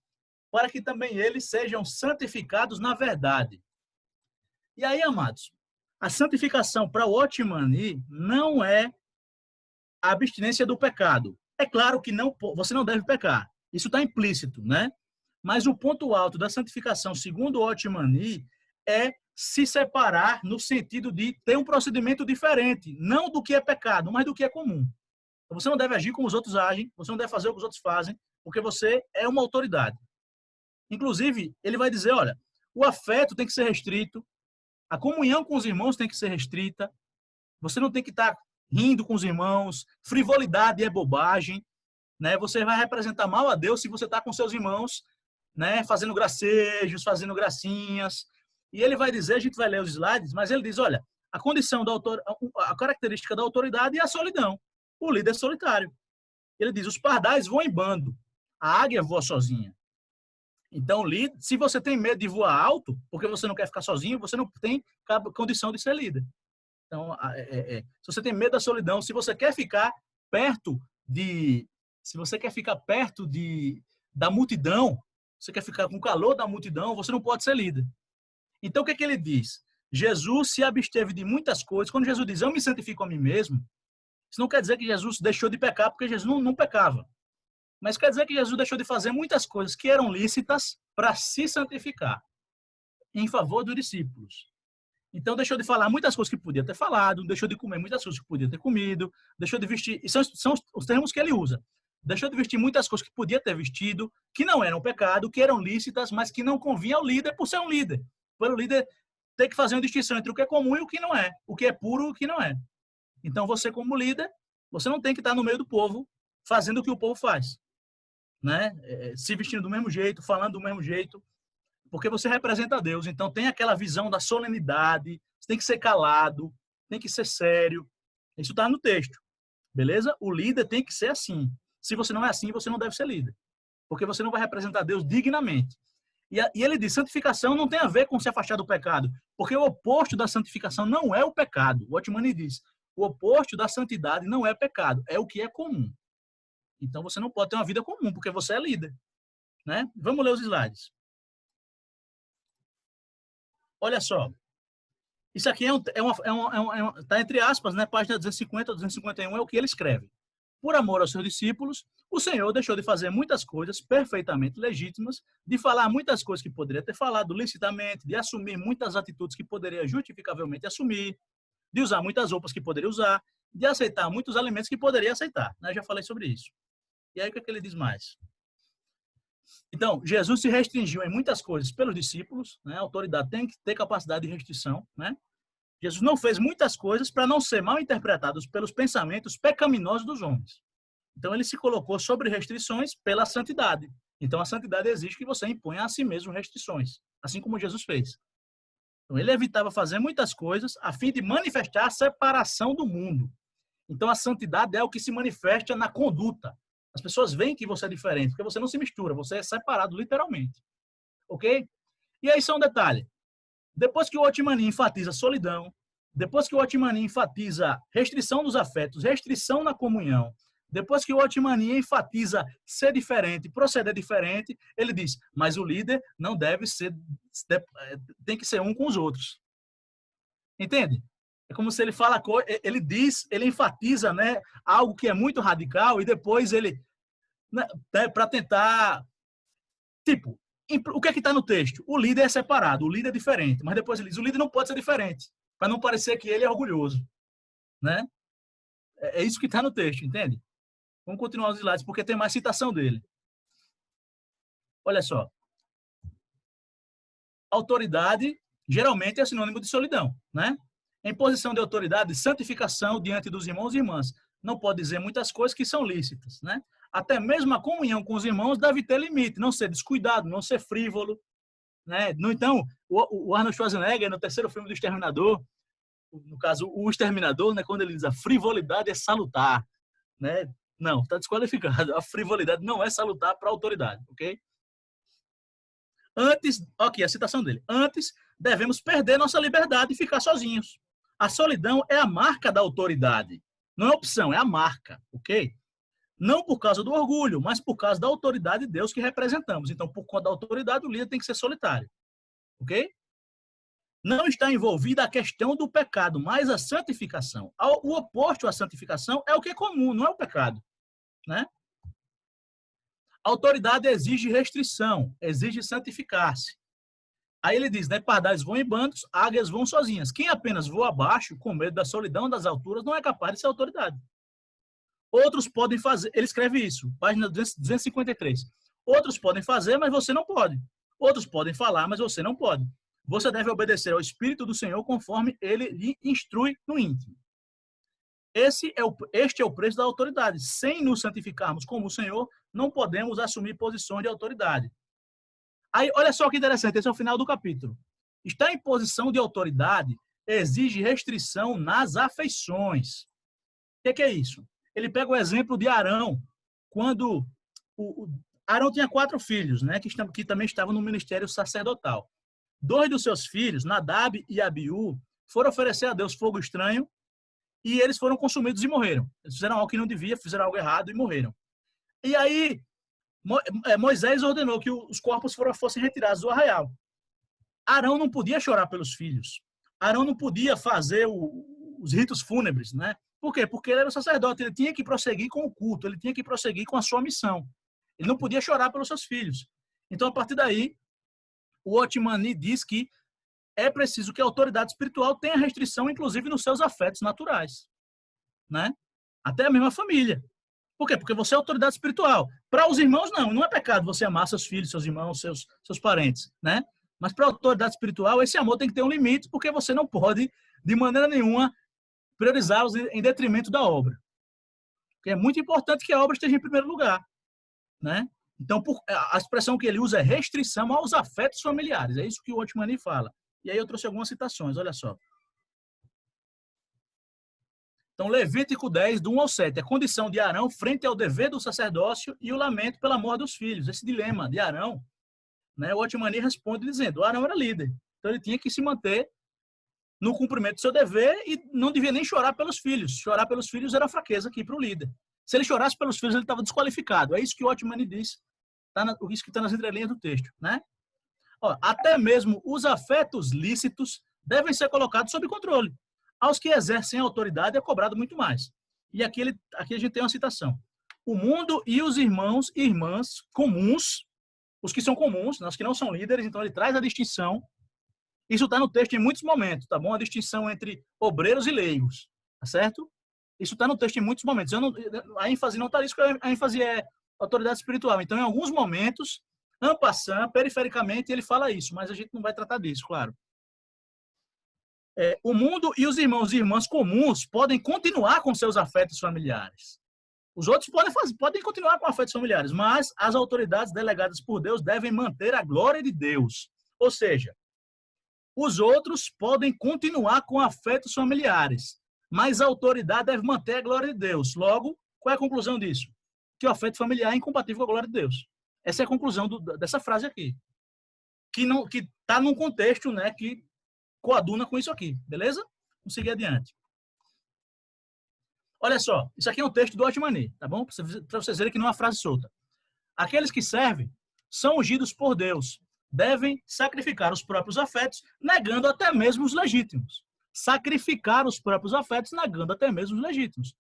para que também eles sejam santificados na verdade. E aí, amados, a santificação para o Otmani não é a abstinência do pecado. É claro que você não deve pecar. Isso está implícito, né? Mas o ponto alto da santificação, segundo o Otmani, é se separar no sentido de ter um procedimento diferente, não do que é pecado, mas do que é comum. Então, você não deve agir como os outros agem, você não deve fazer o que os outros fazem, porque você é uma autoridade. Inclusive, ele vai dizer, olha, o afeto tem que ser restrito, a comunhão com os irmãos tem que ser restrita, você não tem que estar rindo com os irmãos, frivolidade é bobagem, né? Você vai representar mal a Deus se você está com seus irmãos, né? Fazendo gracejos, fazendo gracinhas. E ele vai dizer, a gente vai ler os slides, mas ele diz, olha, a condição da a característica da autoridade é a solidão. O líder é solitário. Ele diz, os pardais voam em bando, a águia voa sozinha. Então, se você tem medo de voar alto, porque você não quer ficar sozinho, você não tem condição de ser líder. Então, se você tem medo da solidão, se você quer ficar perto da multidão, você quer ficar com o calor da multidão, você não pode ser líder. Então, o que ele diz? Jesus se absteve de muitas coisas. Quando Jesus diz, eu me santifico a mim mesmo, isso não quer dizer que Jesus deixou de pecar, porque Jesus não pecava. Mas quer dizer que Jesus deixou de fazer muitas coisas que eram lícitas para se santificar em favor dos discípulos. Então, deixou de falar muitas coisas que podia ter falado, deixou de comer muitas coisas que podia ter comido, deixou de vestir, e são os termos que ele usa. Deixou de vestir muitas coisas que podia ter vestido, que não eram pecado, que eram lícitas, mas que não convinha ao líder por ser um líder. Para o líder ter que fazer uma distinção entre o que é comum e o que não é, o que é puro e o que não é. Então, você como líder, você não tem que estar no meio do povo fazendo o que o povo faz, né? Se vestindo do mesmo jeito, falando do mesmo jeito, porque você representa Deus. Então, tem aquela visão da solenidade, você tem que ser calado, tem que ser sério. Isso está no texto, beleza? O líder tem que ser assim. Se você não é assim, você não deve ser líder, porque você não vai representar Deus dignamente. E ele diz, santificação não tem a ver com se afastar do pecado, porque o oposto da santificação não é o pecado. O Otmani diz, o oposto da santidade não é pecado, é o que é comum. Então, você não pode ter uma vida comum, porque você é líder, né? Vamos ler os slides. Olha só. Isso aqui está entre aspas, né? Página 250 a 251 é o que ele escreve. Por amor aos seus discípulos, o Senhor deixou de fazer muitas coisas perfeitamente legítimas, de falar muitas coisas que poderia ter falado licitamente, de assumir muitas atitudes que poderia justificavelmente assumir, de usar muitas roupas que poderia usar, de aceitar muitos alimentos que poderia aceitar. Eu já falei sobre isso. E aí, o que ele diz mais? Então, Jesus se restringiu em muitas coisas pelos discípulos, né? A autoridade tem que ter capacidade de restrição, né? Jesus não fez muitas coisas para não ser mal interpretados pelos pensamentos pecaminosos dos homens. Então, ele se colocou sobre restrições pela santidade. Então, a santidade exige que você imponha a si mesmo restrições, assim como Jesus fez. Então, ele evitava fazer muitas coisas a fim de manifestar a separação do mundo. Então, a santidade é o que se manifesta na conduta. As pessoas veem que você é diferente, porque você não se mistura, você é separado literalmente. Ok? E aí só um detalhe. Depois que o Otimani enfatiza solidão, depois que o Otimani enfatiza restrição dos afetos, restrição na comunhão, depois que o Otimani enfatiza ser diferente, proceder diferente, ele diz, mas o líder não deve ser, tem que ser um com os outros. Entende? É como se ele fala, ele diz, ele enfatiza, né, algo que é muito radical e depois ele, né, para tentar, tipo, o que é que está no texto? O líder é separado, o líder é diferente, mas depois ele diz, o líder não pode ser diferente, para não parecer que ele é orgulhoso, né? É isso que está no texto, entende? Vamos continuar os slides, porque tem mais citação dele. Olha só. Autoridade, geralmente, é sinônimo de solidão, né? Em posição de autoridade, santificação diante dos irmãos e irmãs. Não pode dizer muitas coisas que são lícitas, né? Até mesmo a comunhão com os irmãos deve ter limite, não ser descuidado, não ser frívolo, né? Então, o Arnold Schwarzenegger, no terceiro filme do Exterminador, no caso, o Exterminador, né, quando ele diz a frivolidade é salutar, né? Não, está desqualificado. A frivolidade não é salutar para a autoridade, ok? Antes, aqui a citação dele. Antes, devemos perder nossa liberdade e ficar sozinhos. A solidão é a marca da autoridade. Não é opção, é a marca, ok? Não por causa do orgulho, mas por causa da autoridade de Deus que representamos. Então, por conta da autoridade, o líder tem que ser solitário, ok? Não está envolvida a questão do pecado, mas a santificação. O oposto à santificação é o que é comum, não é o pecado, né? A autoridade exige restrição, exige santificar-se. Aí ele diz, né, pardais voam em bandos, águias voam sozinhas. Quem apenas voa abaixo, com medo da solidão das alturas, não é capaz de ser autoridade. Outros podem fazer, ele escreve isso, página 253. Outros podem fazer, mas você não pode. Outros podem falar, mas você não pode. Você deve obedecer ao Espírito do Senhor conforme ele lhe instrui no íntimo. Este é o preço da autoridade. Sem nos santificarmos como o Senhor, não podemos assumir posições de autoridade. Aí, olha só que interessante, esse é o final do capítulo. Estar em posição de autoridade exige restrição nas afeições. O que é isso? Ele pega o exemplo de Arão, quando Arão tinha 4 filhos, né, que também estavam no ministério sacerdotal. 2 dos seus filhos, Nadab e Abiú, foram oferecer a Deus fogo estranho e eles foram consumidos e morreram. Eles fizeram algo que não devia, fizeram algo errado e morreram. E aí, Moisés ordenou que os corpos fossem retirados do arraial. Arão não podia chorar pelos filhos. Arão não podia fazer os ritos fúnebres, né? Por quê? Porque ele era o sacerdote, ele tinha que prosseguir com o culto, ele tinha que prosseguir com a sua missão. Ele não podia chorar pelos seus filhos. Então, a partir daí, o Otimani diz que é preciso que a autoridade espiritual tenha restrição, inclusive, nos seus afetos naturais, né? Até a mesma família. Por quê? Porque você é autoridade espiritual. Para os irmãos, não é pecado você amar seus filhos, seus irmãos, seus parentes, né? Mas para a autoridade espiritual, esse amor tem que ter um limite, porque você não pode, de maneira nenhuma, priorizá-los em detrimento da obra. Porque é muito importante que a obra esteja em primeiro lugar, né? Então, a expressão que ele usa é restrição aos afetos familiares. É isso que o Otimani fala. E aí eu trouxe algumas citações, olha só. Então, Levítico 10, do 1 ao 7, a condição de Arão frente ao dever do sacerdócio e o lamento pela morte dos filhos. Esse dilema de Arão, né, o Otimani responde dizendo, Arão era líder, então ele tinha que se manter no cumprimento do seu dever e não devia nem chorar pelos filhos. Chorar pelos filhos era fraqueza aqui para o líder. Se ele chorasse pelos filhos, ele estava desqualificado. É isso que o Otimani diz, isso que está nas entrelinhas do texto, né? Ó, até mesmo os afetos lícitos devem ser colocados sob controle. Aos que exercem a autoridade é cobrado muito mais. E aqui a gente tem uma citação. O mundo e os irmãos e irmãs comuns, os que são comuns, os que não são líderes, então ele traz a distinção. Isso está no texto em muitos momentos, tá bom? A distinção entre obreiros e leigos, tá certo? Isso está no texto em muitos momentos. A ênfase não está nisso, a ênfase é autoridade espiritual. Então, em alguns momentos, en passant, perifericamente, ele fala isso, mas a gente não vai tratar disso, claro. O mundo e os irmãos e irmãs comuns podem continuar com seus afetos familiares. Os outros podem continuar com afetos familiares, mas as autoridades delegadas por Deus devem manter a glória de Deus. Ou seja, Os outros podem continuar com afetos familiares, mas a autoridade deve manter a glória de Deus. Logo, qual é a conclusão disso? Que o afeto familiar é incompatível com a glória de Deus. Essa é a conclusão dessa frase aqui. Que está num contexto, né, que coaduna com isso aqui. Beleza? Vamos seguir adiante. Olha só, isso aqui é um texto do Otmani, tá bom? Para vocês verem que não é uma frase solta. Aqueles que servem são ungidos por Deus. Devem sacrificar os próprios afetos, negando até mesmo os legítimos. Sacrificar os próprios afetos, negando até mesmo os legítimos.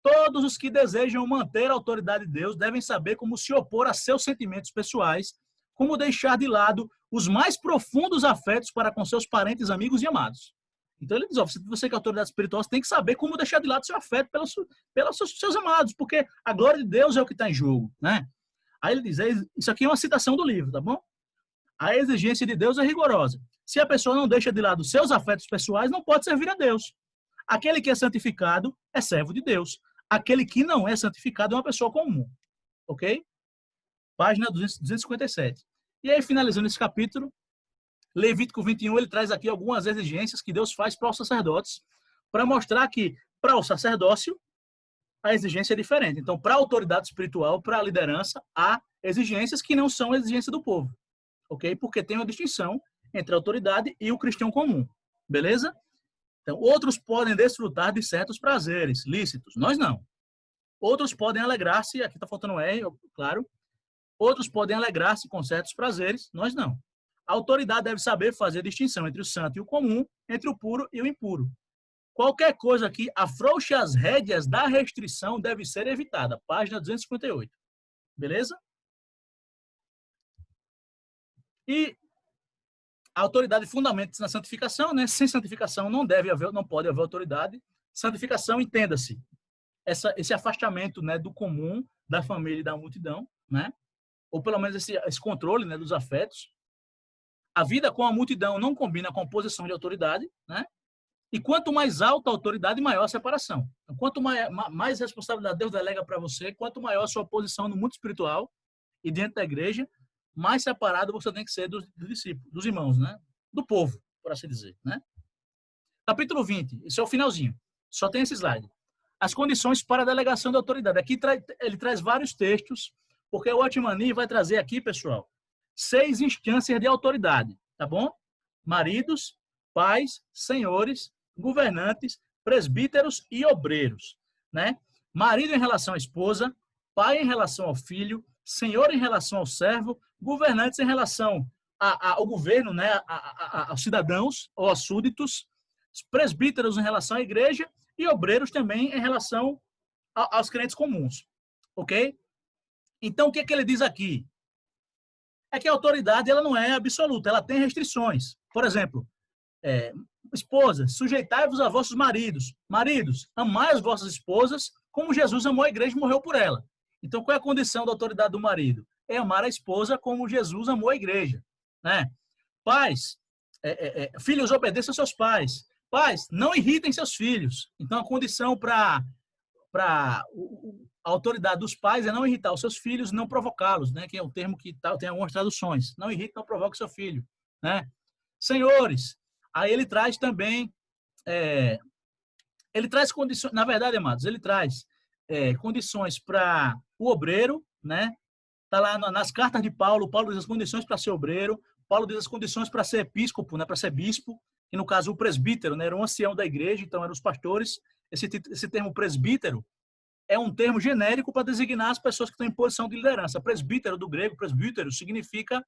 Todos os que desejam manter a autoridade de Deus devem saber como se opor a seus sentimentos pessoais, como deixar de lado os mais profundos afetos para com seus parentes, amigos e amados. Então ele diz, ó, você que é autoridade espiritual, você tem que saber como deixar de lado seu afeto pelos seus amados, porque a glória de Deus é o que está em jogo, né? Aí ele diz, isso aqui é uma citação do livro, tá bom? A exigência de Deus é rigorosa. Se a pessoa não deixa de lado seus afetos pessoais, não pode servir a Deus. Aquele que é santificado é servo de Deus. Aquele que não é santificado é uma pessoa comum. Ok? Página 257. E aí, finalizando esse capítulo, Levítico 21, ele traz aqui algumas exigências que Deus faz para os sacerdotes, para mostrar que, para o sacerdócio, a exigência é diferente. Então, para a autoridade espiritual, para a liderança, há exigências que não são exigências do povo. Ok? Porque tem uma distinção entre a autoridade e o cristão comum. Beleza? Então, outros podem desfrutar de certos prazeres lícitos. Nós não. Outros podem alegrar-se, aqui está faltando R, claro. Outros podem alegrar-se com certos prazeres. Nós não. A autoridade deve saber fazer distinção entre o santo e o comum, entre o puro e o impuro. Qualquer coisa que afrouxe as rédeas da restrição deve ser evitada. Página 258. Beleza? E a autoridade fundamenta-se na santificação, né? Sem santificação não pode haver autoridade. Santificação, entenda-se, esse afastamento, né, do comum, da família e da multidão, né? Ou pelo menos esse controle, né, dos afetos. A vida com a multidão não combina com a posição de autoridade, né? E quanto mais alta a autoridade, maior a separação. Então, quanto mais responsabilidade Deus delega para você, quanto maior a sua posição no mundo espiritual e dentro da igreja, mais separado você tem que ser dos discípulos, dos irmãos, né? Do povo, por assim dizer, né? Capítulo 20, esse é o finalzinho. Só tem esse slide. As condições para a delegação da autoridade. Aqui ele traz vários textos, porque o Otmani vai trazer aqui, pessoal, 6 instâncias de autoridade, tá bom? Maridos, pais, senhores, governantes, presbíteros e obreiros, né? Marido em relação à esposa, pai em relação ao filho, senhor em relação ao servo, governantes em relação ao governo, né? Aos cidadãos ou aos súditos, presbíteros em relação à igreja e obreiros também em relação aos crentes comuns, ok? Então, o que ele diz aqui? É que a autoridade ela não é absoluta, ela tem restrições. Por exemplo, esposas, sujeitai-vos a vossos maridos. Maridos, amai as vossas esposas como Jesus amou a igreja e morreu por ela. Então, qual é a condição da autoridade do marido? É amar a esposa como Jesus amou a igreja, né? Pais, filhos, obedeçam aos seus pais. Pais, não irritem seus filhos. Então, a condição para a autoridade dos pais é não irritar os seus filhos, não provocá-los, né? Que é um termo que tem algumas traduções. Não irrite, não provoque seu filho, né? Senhores, aí ele traz também, ele traz condições, na verdade, amados, ele traz condições para o obreiro, né? Está lá nas cartas de Paulo, Paulo diz as condições para ser obreiro, Paulo diz as condições para ser episcopo, né? Para ser bispo, que no caso o presbítero, né? Era um ancião da igreja, então eram os pastores. Esse termo presbítero é um termo genérico para designar as pessoas que estão em posição de liderança. Presbítero, do grego, presbítero, significa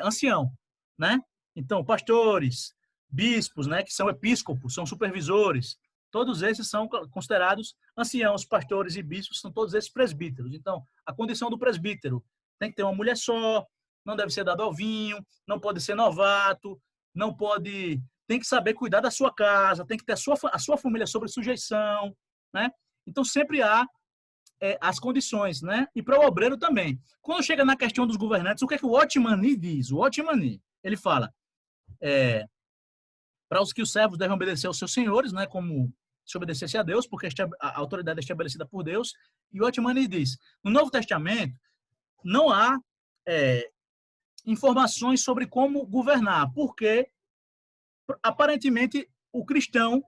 ancião, né? Então, pastores, bispos, né, que são episcopos, são supervisores, todos esses são considerados anciãos, pastores e bispos, são todos esses presbíteros. Então, a condição do presbítero tem que ter uma mulher só, não deve ser dado ao vinho, não pode ser novato, não pode, tem que saber cuidar da sua casa, tem que ter a sua família sob sujeição, né? Então, sempre há as condições, né? E para o obreiro também. Quando chega na questão dos governantes, o que é que o Otmani diz? O Otmani, ele fala, para os que os servos devem obedecer aos seus senhores, né? Como se obedecesse a Deus, porque a autoridade é estabelecida por Deus. E o Otmani diz, no Novo Testamento, não há informações sobre como governar, porque Aparentemente, o cristão,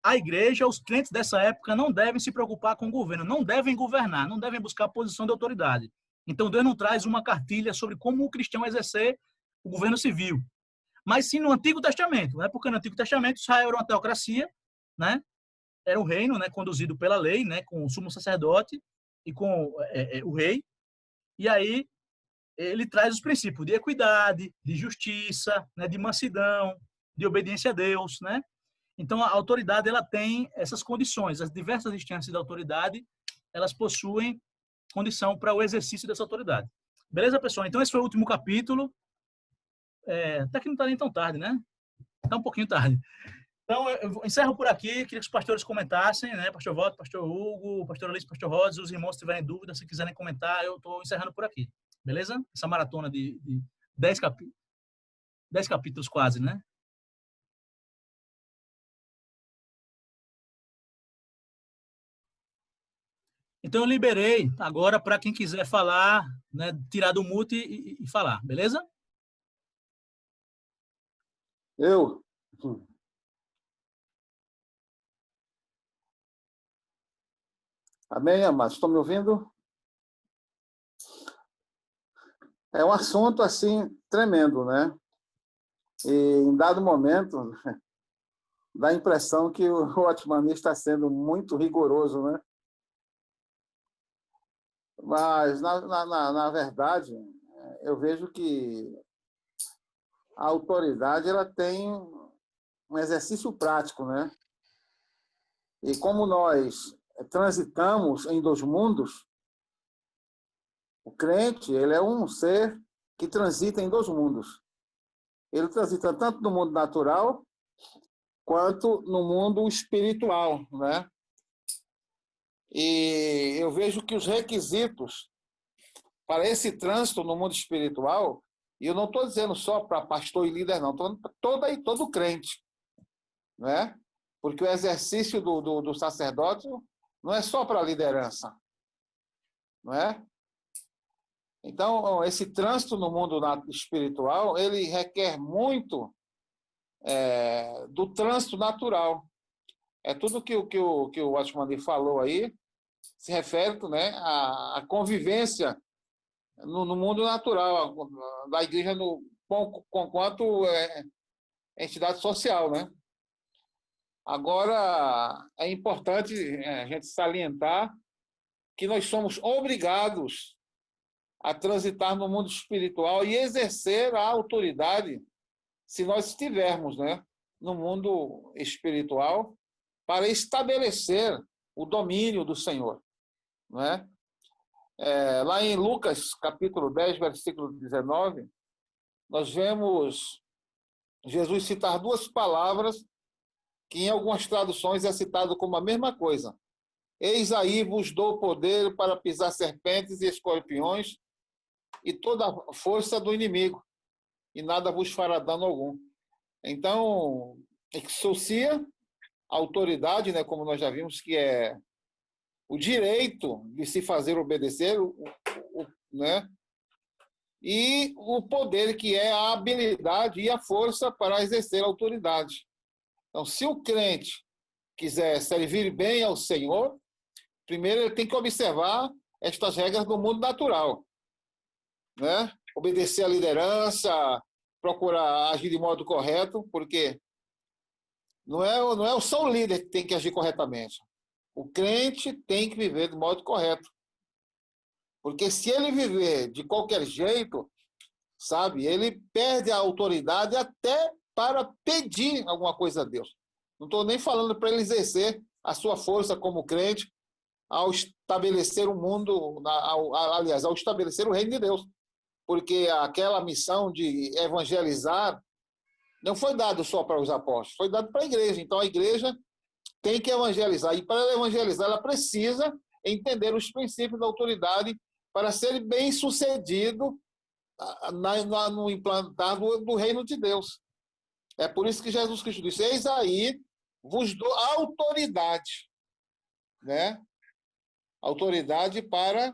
a igreja, os crentes dessa época não devem se preocupar com o governo, não devem governar, não devem buscar posição de autoridade. Então, Deus não traz uma cartilha sobre como o cristão exercer o governo civil. Mas sim no Antigo Testamento, né? Porque no Antigo Testamento Israel era uma teocracia, né? Era um reino, né? Conduzido pela lei, né? Com o sumo sacerdote e com o rei. E aí ele traz os princípios de equidade, de justiça, né? De mansidão, de obediência a Deus, né? Então a autoridade ela tem essas condições. As diversas instâncias da autoridade elas possuem condição para o exercício dessa autoridade. Beleza, pessoal? Então esse foi o último capítulo. Até que não está nem tão tarde, né? Está um pouquinho tarde. Então, eu encerro por aqui. Queria que os pastores comentassem, né? Pastor Walter, Pastor Hugo, Pastor Alice, Pastor Rhodes, os irmãos se tiverem dúvidas, se quiserem comentar, eu estou encerrando por aqui. Beleza? Essa maratona de 10 capítulos quase, né? Então, eu liberei agora para quem quiser falar, né? Tirar do mute e falar, beleza? Eu? Amém, amados? Estão me ouvindo? É um assunto, assim, tremendo, né? E, em dado momento, dá a impressão que o Watchman está sendo muito rigoroso, né? Mas, na verdade, eu vejo que a autoridade ela tem um exercício prático, né? E como nós transitamos em dois mundos, o crente ele é um ser que transita em dois mundos. Ele transita tanto no mundo natural quanto no mundo espiritual, né? E eu vejo que os requisitos para esse trânsito no mundo espiritual, e eu não estou dizendo só para pastor e líder, não, estou dizendo todo crente, né? Porque o exercício do sacerdócio não é só para a liderança, não é? Então, esse trânsito no mundo espiritual, ele requer muito do trânsito natural. É tudo que o Watchman falou aí, se refere, né, à convivência no mundo natural, da igreja quanto entidade social, né? Agora, é importante a gente salientar que nós somos obrigados a transitar no mundo espiritual e exercer a autoridade se nós estivermos, né, no mundo espiritual para estabelecer o domínio do Senhor, não é? Lá em Lucas, capítulo 10, versículo 19, nós vemos Jesus citar duas palavras que em algumas traduções é citado como a mesma coisa. Eis aí vos dou poder para pisar serpentes e escorpiões e toda a força do inimigo, e nada vos fará dano algum. Então, exousia a autoridade, né, como nós já vimos, que é o direito de se fazer obedecer, né? E o poder, que é a habilidade e a força para exercer a autoridade. Então, se o crente quiser servir bem ao Senhor, primeiro ele tem que observar estas regras do mundo natural, né? Obedecer à liderança, procurar agir de modo correto, porque não é só o líder que tem que agir corretamente. O crente tem que viver de modo correto. Porque se ele viver de qualquer jeito, sabe, ele perde a autoridade até para pedir alguma coisa a Deus. Não estou nem falando para ele exercer a sua força como crente ao estabelecer o mundo, aliás, ao estabelecer o reino de Deus. Porque aquela missão de evangelizar não foi dado só para os apóstolos, foi dado para a igreja. Então a igreja tem que evangelizar. E para evangelizar, ela precisa entender os princípios da autoridade para ser bem-sucedido no implantar do reino de Deus. É por isso que Jesus Cristo disse: eis aí, vos dou autoridade, né? Autoridade para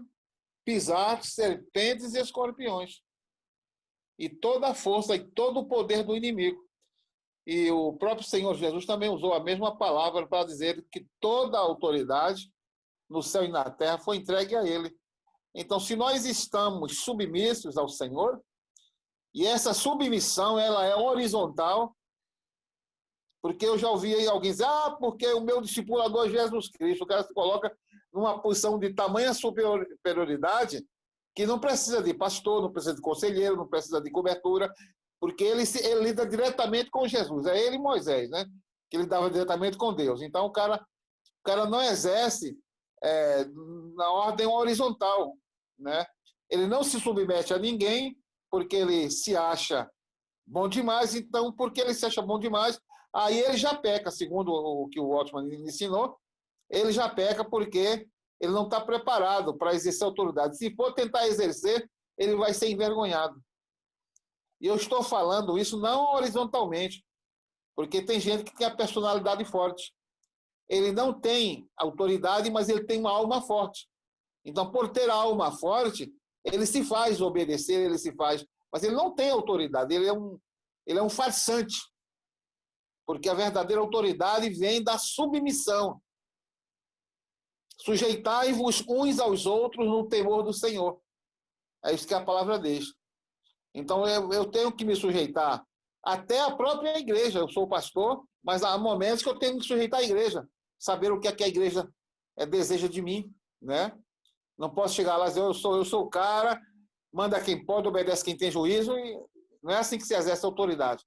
pisar serpentes e escorpiões. E toda a força e todo o poder do inimigo. E o próprio Senhor Jesus também usou a mesma palavra para dizer que toda a autoridade no céu e na terra foi entregue a ele. Então, se nós estamos submissos ao Senhor, e essa submissão ela é horizontal, porque eu já ouvi alguém dizer, porque o meu discipulador é Jesus Cristo, o cara se coloca numa posição de tamanha superioridade que não precisa de pastor, não precisa de conselheiro, não precisa de cobertura, porque ele lida diretamente com Jesus. É ele e Moisés, né? Que lidava diretamente com Deus. Então, o cara não exerce na ordem horizontal, né? Ele não se submete a ninguém porque ele se acha bom demais. Então, porque ele se acha bom demais, aí ele já peca, segundo o que o Watchman ensinou, ele já peca porque ele não está preparado para exercer autoridade. Se for tentar exercer, ele vai ser envergonhado. E eu estou falando isso não horizontalmente, porque tem gente que tem a personalidade forte. Ele não tem autoridade, mas ele tem uma alma forte. Então, por ter a alma forte, ele se faz obedecer, ele se faz... Mas ele não tem autoridade, ele é um farsante. Porque a verdadeira autoridade vem da submissão. Sujeitai-vos uns aos outros no temor do Senhor. É isso que a palavra diz. Então, eu tenho que me sujeitar até a própria igreja. Eu sou pastor, mas há momentos que eu tenho que sujeitar a igreja. Saber o que é que a igreja deseja de mim, né? Não posso chegar lá e dizer, eu sou o cara, manda quem pode, obedece quem tem juízo, e não é assim que se exerce a autoridade.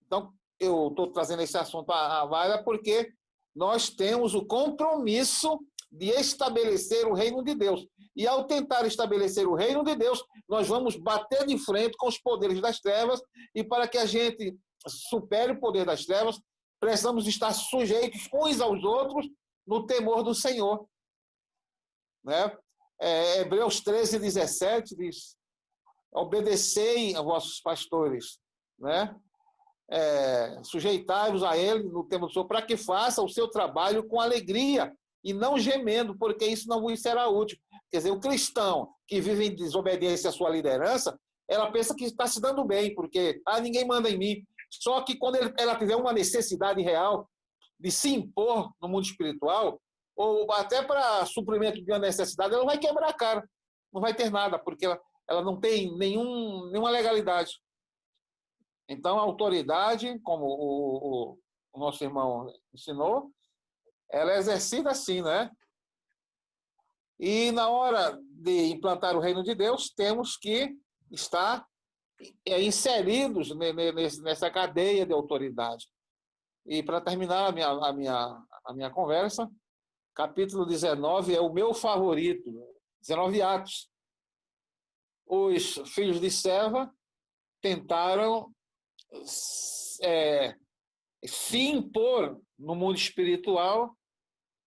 Então, eu estou trazendo esse assunto à baila porque nós temos o compromisso de estabelecer o reino de Deus. E ao tentar estabelecer o reino de Deus, nós vamos bater de frente com os poderes das trevas, e para que a gente supere o poder das trevas, precisamos estar sujeitos uns aos outros no temor do Senhor. Né? Hebreus 13:17 diz, obedecei a vossos pastores, né? Sujeitai-vos a ele no temor do Senhor, para que faça o seu trabalho com alegria e não gemendo, porque isso não vos será útil. Quer dizer, o cristão que vive em desobediência à sua liderança, ela pensa que está se dando bem, porque ninguém manda em mim. Só que quando ela tiver uma necessidade real de se impor no mundo espiritual, ou até para suprimento de uma necessidade, ela vai quebrar a cara. Não vai ter nada, porque ela não tem nenhuma legalidade. Então, a autoridade, como o nosso irmão ensinou, ela é exercida assim, né? E na hora de implantar o reino de Deus, temos que estar inseridos nessa cadeia de autoridade. E para terminar a minha conversa, capítulo 19 é o meu favorito, 19 Atos. Os filhos de Seva tentaram se impor no mundo espiritual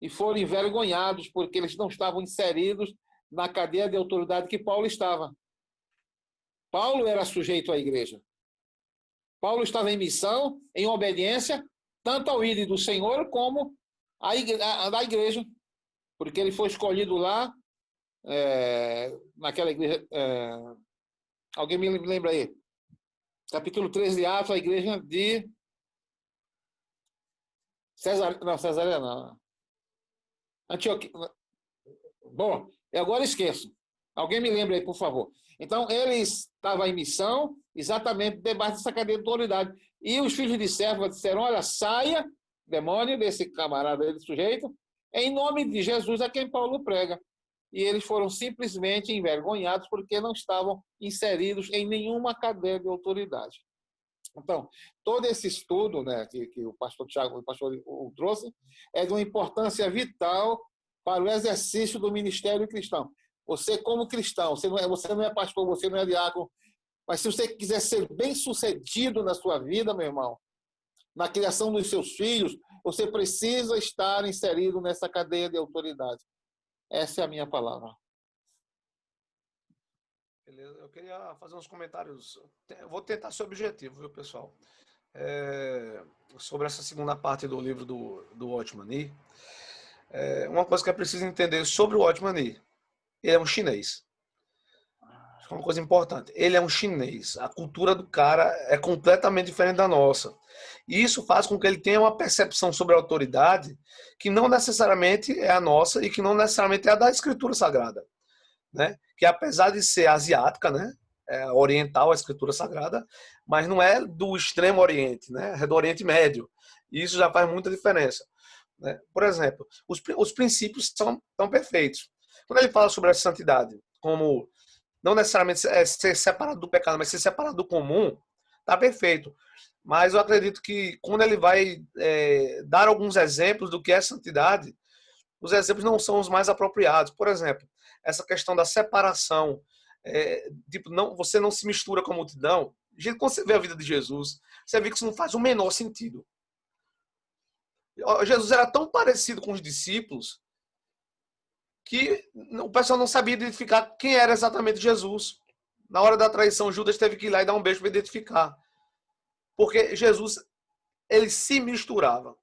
e foram envergonhados porque eles não estavam inseridos na cadeia de autoridade que Paulo estava. Paulo era sujeito à igreja. Paulo estava em missão, em obediência, tanto ao ídolo do Senhor como da igreja, porque ele foi escolhido lá, naquela igreja. Alguém me lembra aí? Capítulo 13 de Atos, a igreja de Cesareia não. Antioquia. Bom, agora esqueço. Alguém me lembra aí, por favor. Então, ele estava em missão, exatamente debaixo dessa cadeia de autoridade. E os filhos de Seva disseram, olha, saia, demônio, desse camarada, desse sujeito, em nome de Jesus a quem Paulo prega. E eles foram simplesmente envergonhados porque não estavam inseridos em nenhuma cadeia de autoridade. Então, todo esse estudo, né, que o pastor Tiago, trouxe, é de uma importância vital para o exercício do ministério cristão. Você, como cristão, você não é pastor, você não é diácono, mas se você quiser ser bem-sucedido na sua vida, meu irmão, na criação dos seus filhos, você precisa estar inserido nessa cadeia de autoridade. Essa é a minha palavra. Beleza. Eu queria fazer uns comentários. Eu vou tentar ser objetivo, viu, pessoal? Sobre essa segunda parte do livro do Watchman Nee. Uma coisa que é preciso entender sobre o Watchman Nee. Ele é um chinês. uma coisa importante. Ele é um chinês. A cultura do cara é completamente diferente da nossa. E isso faz com que ele tenha uma percepção sobre a autoridade que não necessariamente é a nossa e que não necessariamente é a da Escritura Sagrada, né? Que apesar de ser asiática, né? É oriental a Escritura Sagrada, mas não é do Extremo Oriente, né? É do Oriente Médio. E isso já faz muita diferença, né? Por exemplo, os princípios são tão perfeitos. Quando ele fala sobre a santidade, como não necessariamente ser separado do pecado, mas ser separado do comum, tá perfeito. Mas eu acredito que quando ele vai dar alguns exemplos do que é santidade, os exemplos não são os mais apropriados. Por exemplo, essa questão da separação, tipo, não, você não se mistura com a multidão. Gente, quando você vê a vida de Jesus, você vê que isso não faz o menor sentido. Jesus era tão parecido com os discípulos que o pessoal não sabia identificar quem era exatamente Jesus. Na hora da traição, Judas teve que ir lá e dar um beijo para identificar. Porque Jesus, ele se misturava.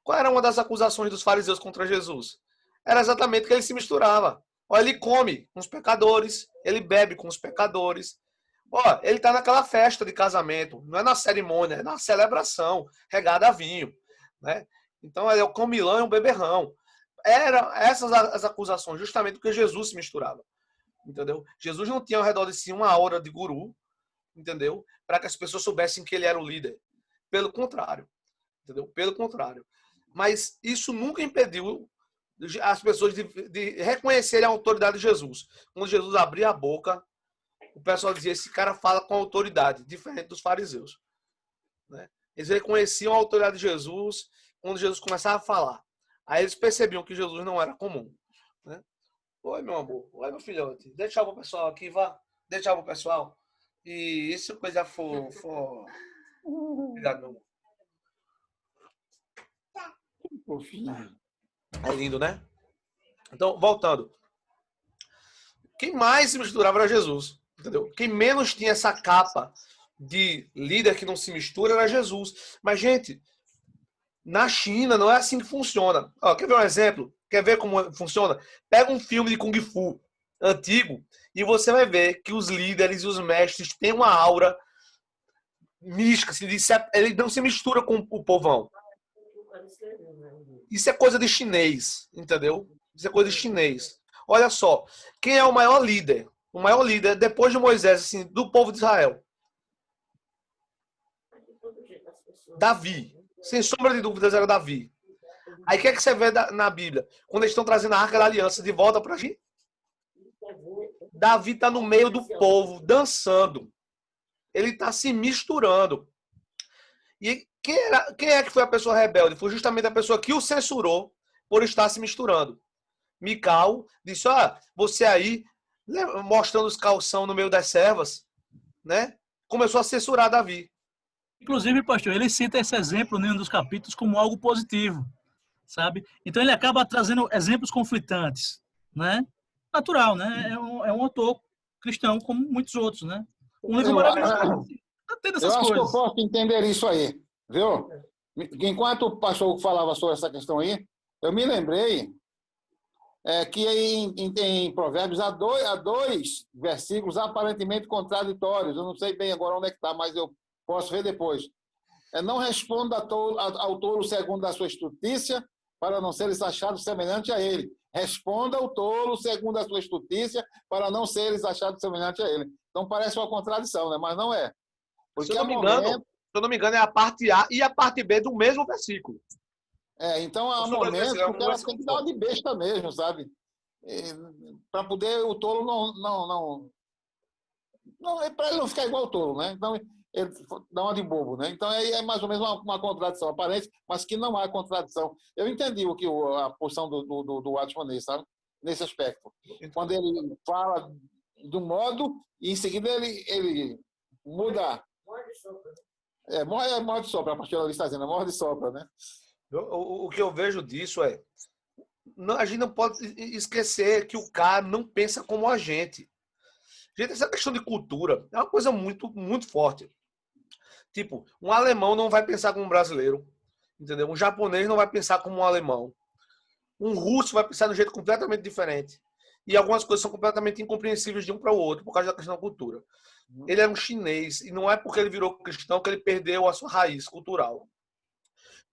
Qual era uma das acusações dos fariseus contra Jesus? Era exatamente que ele se misturava. Olha, ele come com os pecadores, ele bebe com os pecadores. Ó, ele está naquela festa de casamento, não é na cerimônia, é na celebração, regada a vinho, né? Então, ele é o comilão e um beberrão. Eram essas as acusações, justamente porque Jesus se misturava, entendeu? Jesus não tinha ao redor de si uma aura de guru, entendeu? Para que as pessoas soubessem que ele era o líder. Pelo contrário, entendeu? Pelo contrário. Mas isso nunca impediu as pessoas de reconhecerem a autoridade de Jesus. Quando Jesus abria a boca, o pessoal dizia, esse cara fala com autoridade, diferente dos fariseus, né? Eles reconheciam a autoridade de Jesus quando Jesus começava a falar. Aí eles percebiam que Jesus não era comum, né? Oi, meu amor. Oi, meu filhote. Deixa o pessoal aqui, vá. Deixa o pessoal. E isso coisa for... Obrigado, meu amor. É lindo, né? Então, voltando. Quem mais se misturava era Jesus, entendeu? Quem menos tinha essa capa de líder que não se mistura era Jesus. Mas, gente, na China não é assim que funciona. Ó, quer ver um exemplo? Quer ver como funciona? Pega um filme de Kung Fu antigo e você vai ver que os líderes e os mestres têm uma aura mística. Ele não se mistura com o povão. Isso é coisa de chinês, entendeu? Isso é coisa de chinês. Olha só, quem é o maior líder? O maior líder, depois de Moisés, assim, do povo de Israel? Davi. Sem sombra de dúvidas, era Davi. Aí o que é que você vê na Bíblia? Quando eles estão trazendo a Arca da Aliança de volta para a gente? Davi está no meio do povo, dançando. Ele está se misturando. E quem é que foi a pessoa rebelde? Foi justamente a pessoa que o censurou por estar se misturando. Mical disse, você aí, mostrando os calção no meio das servas, né? Começou a censurar Davi. Inclusive, pastor, ele cita esse exemplo em um dos capítulos como algo positivo, sabe? Então ele acaba trazendo exemplos conflitantes, né? Natural, né? É um autor cristão como muitos outros, né? Um livro maravilhoso. Tá tendo essas Eu acho coisas. que eu posso entender isso aí, viu? Enquanto o pastor falava sobre essa questão aí, eu me lembrei que em Provérbios há dois versículos aparentemente contraditórios. Eu não sei bem agora onde é que está, mas eu posso ver depois. Não responda ao tolo segundo a sua estutícia, para não seres achados semelhante a ele. Responda ao tolo segundo a sua estutícia, para não seres achados semelhante a ele. Então parece uma contradição, né? Mas não é. Porque se eu não me engano, é a parte A e a parte B do mesmo versículo. Então há momentos que o cara tem que dar uma de besta mesmo, sabe? Para poder o tolo não para ele não ficar igual o tolo, né? Então ele dá uma de bobo, né? Então é mais ou menos uma contradição aparente, mas que não há contradição. Eu entendi a posição do Watchman, sabe? Nesse aspecto. Quando ele fala do modo e em seguida ele muda. Morde e sopra, a pastora está dizendo, morde e sopra, né? O que eu vejo disso a gente não pode esquecer que o cara não pensa como a gente. Gente, essa questão de cultura é uma coisa muito, muito forte. Tipo, um alemão não vai pensar como um brasileiro, entendeu? Um japonês não vai pensar como um alemão. Um russo vai pensar de um jeito completamente diferente. e algumas coisas são completamente incompreensíveis de um para o outro por causa da questão da cultura. Ele era um chinês, e não é porque ele virou cristão que ele perdeu a sua raiz cultural.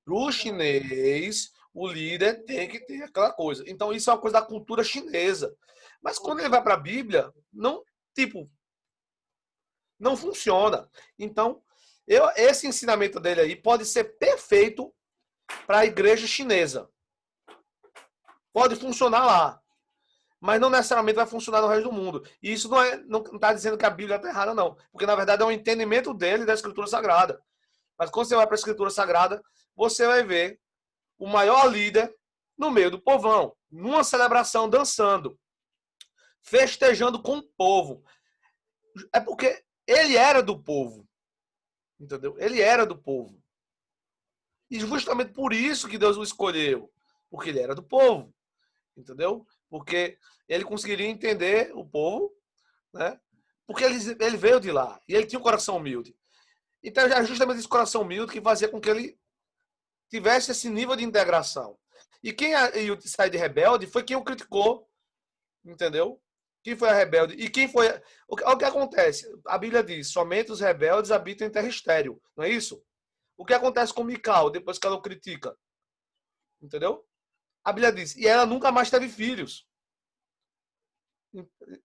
Para o chinês, o líder tem que ter aquela coisa. Então, isso é uma coisa da cultura chinesa. Mas quando ele vai para a Bíblia, não, tipo, não funciona. Então, esse ensinamento dele aí pode ser perfeito para a igreja chinesa. Pode funcionar lá. Mas não necessariamente vai funcionar no resto do mundo. E isso não está dizendo que a Bíblia está errada, não. Porque, na verdade, é um entendimento dele da Escritura Sagrada. Mas quando você vai para a Escritura Sagrada, você vai ver o maior líder no meio do povão, numa celebração, dançando, festejando com o povo. É porque ele era do povo. Entendeu? Ele era do povo. E justamente por isso que Deus o escolheu. Porque ele era do povo. Entendeu? Porque ele conseguiria entender o povo, né? Porque ele veio de lá. E ele tinha um coração humilde. Então, é justamente esse coração humilde que fazia com que ele tivesse esse nível de integração. E quem saiu de rebelde foi quem o criticou. Entendeu? Quem foi a rebelde? E quem foi... O que acontece? A Bíblia diz, somente os rebeldes habitam em terra estéril. Não é isso? O que acontece com Mical depois que ela o critica? Entendeu? A Bíblia diz, e ela nunca mais teve filhos.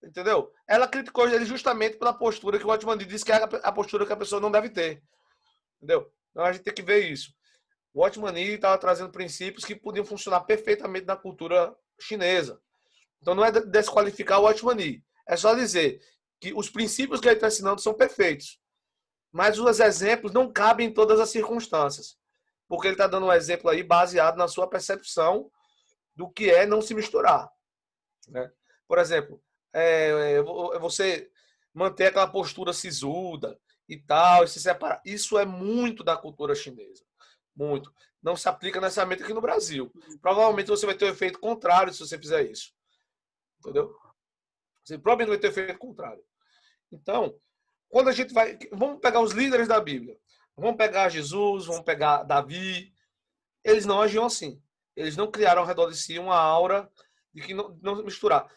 Entendeu? Ela criticou ele justamente pela postura que o Watchman Nee disse que é a postura que a pessoa não deve ter. Entendeu? Então a gente tem que ver isso. O Watchman Nee estava trazendo princípios que podiam funcionar perfeitamente na cultura chinesa. Então não é desqualificar o Watchman Nee. É só dizer que os princípios que ele está ensinando são perfeitos. Mas os exemplos não cabem em todas as circunstâncias. Porque ele está dando um exemplo aí baseado na sua percepção do que é não se misturar. Né? Por exemplo, você manter aquela postura sisuda e tal, e se separar. Isso é muito da cultura chinesa. Muito. Não se aplica necessariamente aqui no Brasil. Provavelmente você vai ter um efeito contrário se você fizer isso. Entendeu? Você provavelmente vai ter um efeito contrário. Então, quando a gente vai... Vamos pegar os líderes da Bíblia. Vamos pegar Jesus, vamos pegar Davi. Eles não agiam assim. Eles não criaram ao redor de si uma aura de que não misturar.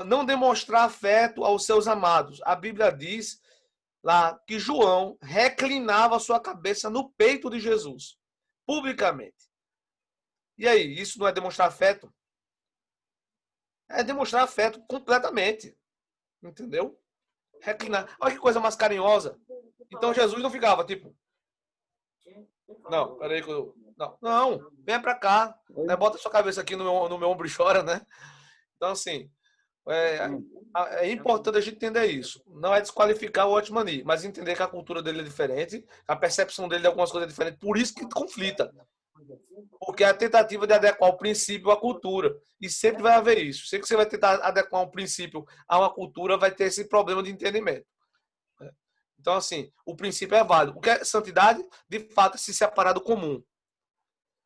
Não demonstrar afeto aos seus amados. A Bíblia diz lá que João reclinava a sua cabeça no peito de Jesus, publicamente. E aí, isso não é demonstrar afeto? É demonstrar afeto completamente. Entendeu? Reclinar. Olha que coisa mais carinhosa. Então Jesus não ficava tipo... Não, peraí que eu... Não, venha pra cá. Né? Bota sua cabeça aqui no meu ombro e chora, né? Então, assim, é importante a gente entender isso. Não é desqualificar o Watchman Nee, mas entender que a cultura dele é diferente, a percepção dele de algumas coisas é diferente. Por isso que conflita. Porque é a tentativa de adequar o princípio à cultura. E sempre vai haver isso. Sempre que você vai tentar adequar um princípio a uma cultura, vai ter esse problema de entendimento. Então, assim, o princípio é válido. O que é santidade? De fato, é se separar do comum.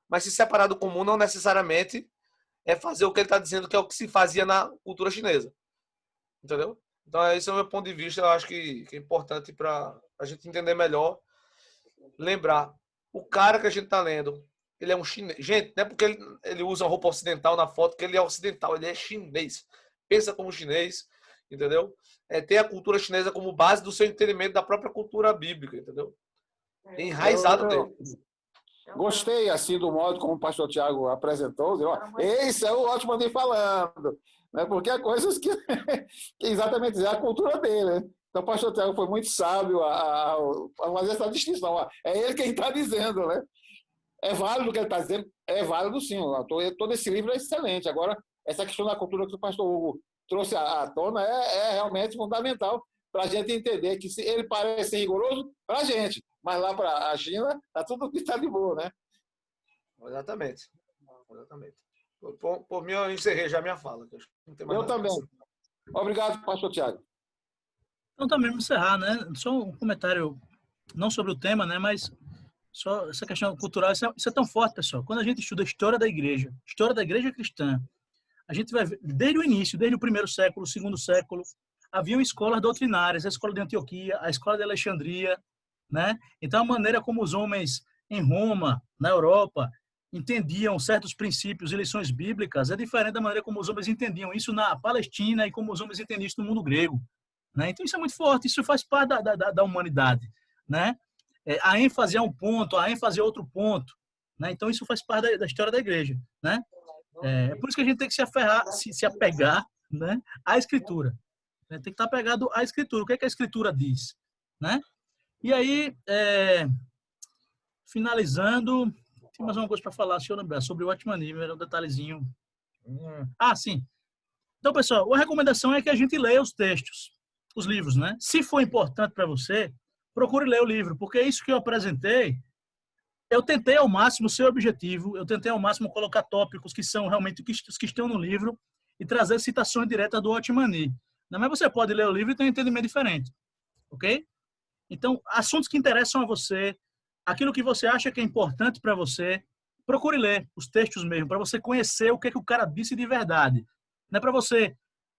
Mas se separar do comum não necessariamente é fazer o que ele está dizendo que é o que se fazia na cultura chinesa. Entendeu? Então, esse é o meu ponto de vista. Eu acho que é importante para a gente entender melhor. Lembrar, o cara que a gente está lendo, ele é um chinês. Gente, não é porque ele usa uma roupa ocidental na foto que ele é ocidental. Ele é chinês. Pensa como chinês. Entendeu? Tem a cultura chinesa como base do seu entendimento da própria cultura bíblica, entendeu? Enraizado dele. Gostei assim do modo como o pastor Tiago apresentou. Esse é o Watchman Nee falando, né? Porque há coisas que exatamente é a cultura dele. Né? Então o pastor Tiago foi muito sábio a fazer essa distinção. É ele quem está dizendo, né? É válido o que ele está dizendo? É válido sim. Todo esse livro é excelente. Agora, essa questão da cultura que o pastor Hugo trouxe à tona é realmente fundamental para a gente entender que ele parece ser rigoroso para a gente, mas lá para a China está tudo que está de boa, né? Exatamente. Por mim, eu encerrei já a minha fala. Eu também. Obrigado, pastor Tiago. Então, também vamos encerrar, né? Só um comentário, não sobre o tema, né? Mas só essa questão cultural, isso é tão forte, pessoal. Quando a gente estuda a história da igreja cristã, a gente vai ver, desde o início, desde o primeiro século, o segundo século, haviam escolas doutrinárias, a escola de Antioquia, a escola de Alexandria, né? Então, a maneira como os homens em Roma, na Europa, entendiam certos princípios e lições bíblicas é diferente da maneira como os homens entendiam isso na Palestina e como os homens entendiam isso no mundo grego, né? Então isso é muito forte, isso faz parte da humanidade, né? A ênfase é um ponto, a ênfase é outro ponto, né? Então isso faz parte da história da igreja, né? É por isso que a gente tem que se apegar, né, à Escritura, né? Tem que estar apegado à Escritura. O que é que a Escritura diz, né? E aí, finalizando, tem mais uma coisa para falar, se eu lembrar, sobre o Watchmani, era um detalhezinho. Sim. Então, pessoal, a recomendação é que a gente leia os textos, os livros, né? Se for importante para você, procure ler o livro, porque é isso que eu apresentei. Eu tentei ao máximo ser objetivo, eu tentei ao máximo colocar tópicos que são realmente os que estão no livro e trazer citações diretas do Watchmani. Mas você pode ler o livro e ter um entendimento diferente, ok? Então, assuntos que interessam a você, aquilo que você acha que é importante para você, procure ler os textos mesmo, para você conhecer o que o cara disse de verdade. Não é para você,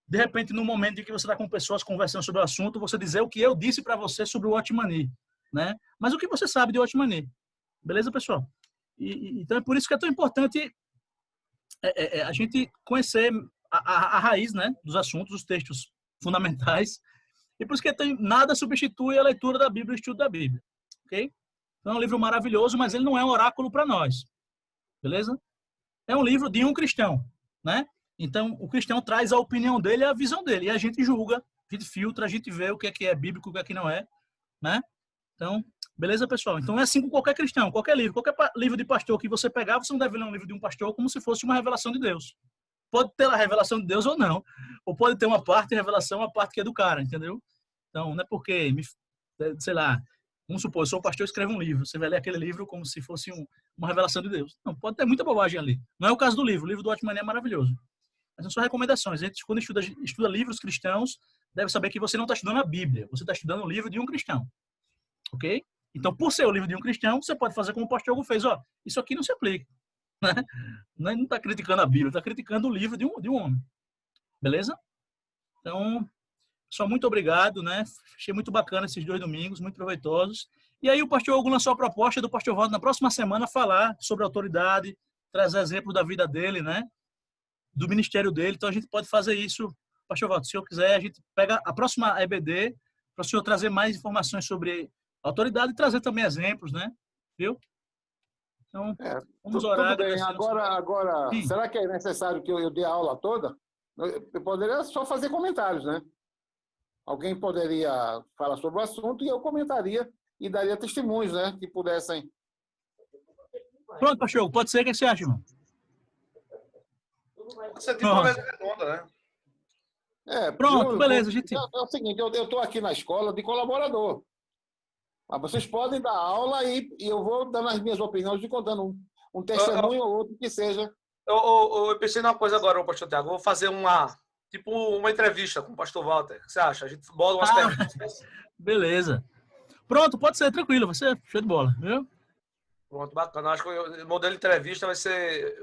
de repente, no momento em que você está com pessoas conversando sobre o assunto, você dizer o que eu disse para você sobre o Watchmani, né? Mas o que você sabe de Watchmani. Beleza, pessoal? Então é por isso que é tão importante a gente conhecer a raiz, né, dos assuntos, os textos fundamentais. E por isso que nada substitui a leitura da Bíblia e o estudo da Bíblia. Ok? Então é um livro maravilhoso, mas ele não é um oráculo para nós. Beleza? É um livro de um cristão, né? Então o cristão traz a opinião dele e a visão dele. E a gente julga, a gente filtra, a gente vê o que é bíblico, o que não é, né? Então, beleza, pessoal? Então é assim com qualquer cristão, qualquer livro de pastor que você pegar, você não deve ler um livro de um pastor como se fosse uma revelação de Deus. Pode ter a revelação de Deus ou não. Ou pode ter uma parte de revelação, uma parte que é do cara, entendeu? Então, não é porque, sei lá, vamos supor, eu sou um pastor e escrevo um livro. Você vai ler aquele livro como se fosse uma revelação de Deus. Não, pode ter muita bobagem ali. Não é o caso do livro. O livro do Watchmani é maravilhoso. Mas são só recomendações. A gente, quando estuda livros cristãos, deve saber que você não está estudando a Bíblia. Você está estudando o livro de um cristão. Ok? Então, por ser o livro de um cristão, você pode fazer como o pastor Hugo fez. Isso aqui não se aplica. Né? Não está criticando a Bíblia, está criticando o livro de um homem. Beleza? Então, só muito obrigado, né? Achei muito bacana esses 2 domingos, muito proveitosos. E aí o pastor Hugo lançou a proposta do pastor Walter na próxima semana falar sobre autoridade, trazer exemplo da vida dele, né? Do ministério dele. Então, a gente pode fazer isso. Pastor Walter, se o senhor quiser, a gente pega a próxima EBD para o senhor trazer mais informações sobre autoridade e trazer também exemplos, né? Viu? Então, vamos orar. Tudo bem. Agora será que é necessário que eu dê a aula toda? Eu poderia só fazer comentários, né? Alguém poderia falar sobre o assunto e eu comentaria e daria testemunhos, né? Que pudessem. Pronto, pastor, pode ser. O que você acha, irmão? Você tem uma mesa redonda, né? Pronto, beleza, gente. É o seguinte, eu estou aqui na escola de colaborador. Mas vocês podem dar aula e eu vou dando as minhas opiniões e contando um testemunho ou outro que seja. Eu pensei numa coisa agora, pastor Tiago. Eu vou fazer uma entrevista com o pastor Walter. O que você acha? A gente bola umas perguntas. Beleza. Pronto, pode ser, tranquilo. Vai ser show de bola, viu? Pronto, bacana. Acho que o modelo de entrevista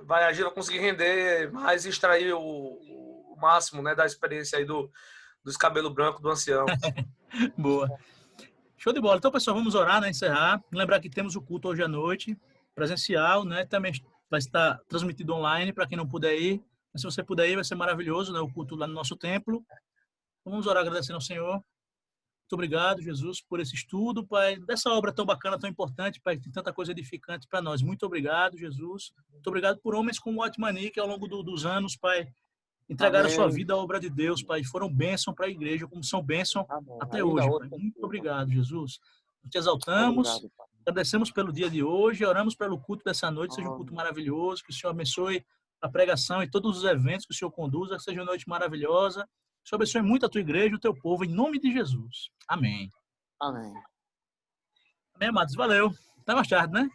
vai conseguir render mais e extrair o máximo, né, da experiência aí dos cabelos brancos do ancião. Boa. Show de bola. Então, pessoal, vamos orar, né? Encerrar. Lembrar que temos o culto hoje à noite, presencial, né? Também vai estar transmitido online para quem não puder ir. Mas se você puder ir, vai ser maravilhoso, né? O culto lá no nosso templo. Então, vamos orar agradecendo ao Senhor. Muito obrigado, Jesus, por esse estudo, Pai, dessa obra tão bacana, tão importante, Pai, que tem tanta coisa edificante para nós. Muito obrigado, Jesus. Muito obrigado por homens como o Watchmani, que ao longo dos anos, Pai, entregaram a sua vida à obra de Deus, Pai, e foram bênção para a igreja, como são bênção até hoje, Pai. Muito obrigado, Jesus. Nós te exaltamos, agradecemos pelo dia de hoje, oramos pelo culto dessa noite, seja um culto maravilhoso, que o Senhor abençoe a pregação e todos os eventos que o Senhor conduza, que seja uma noite maravilhosa. Que o Senhor abençoe muito a tua igreja e o teu povo, em nome de Jesus. Amém. Amém. Amém, amados. Valeu. Até mais tarde, né?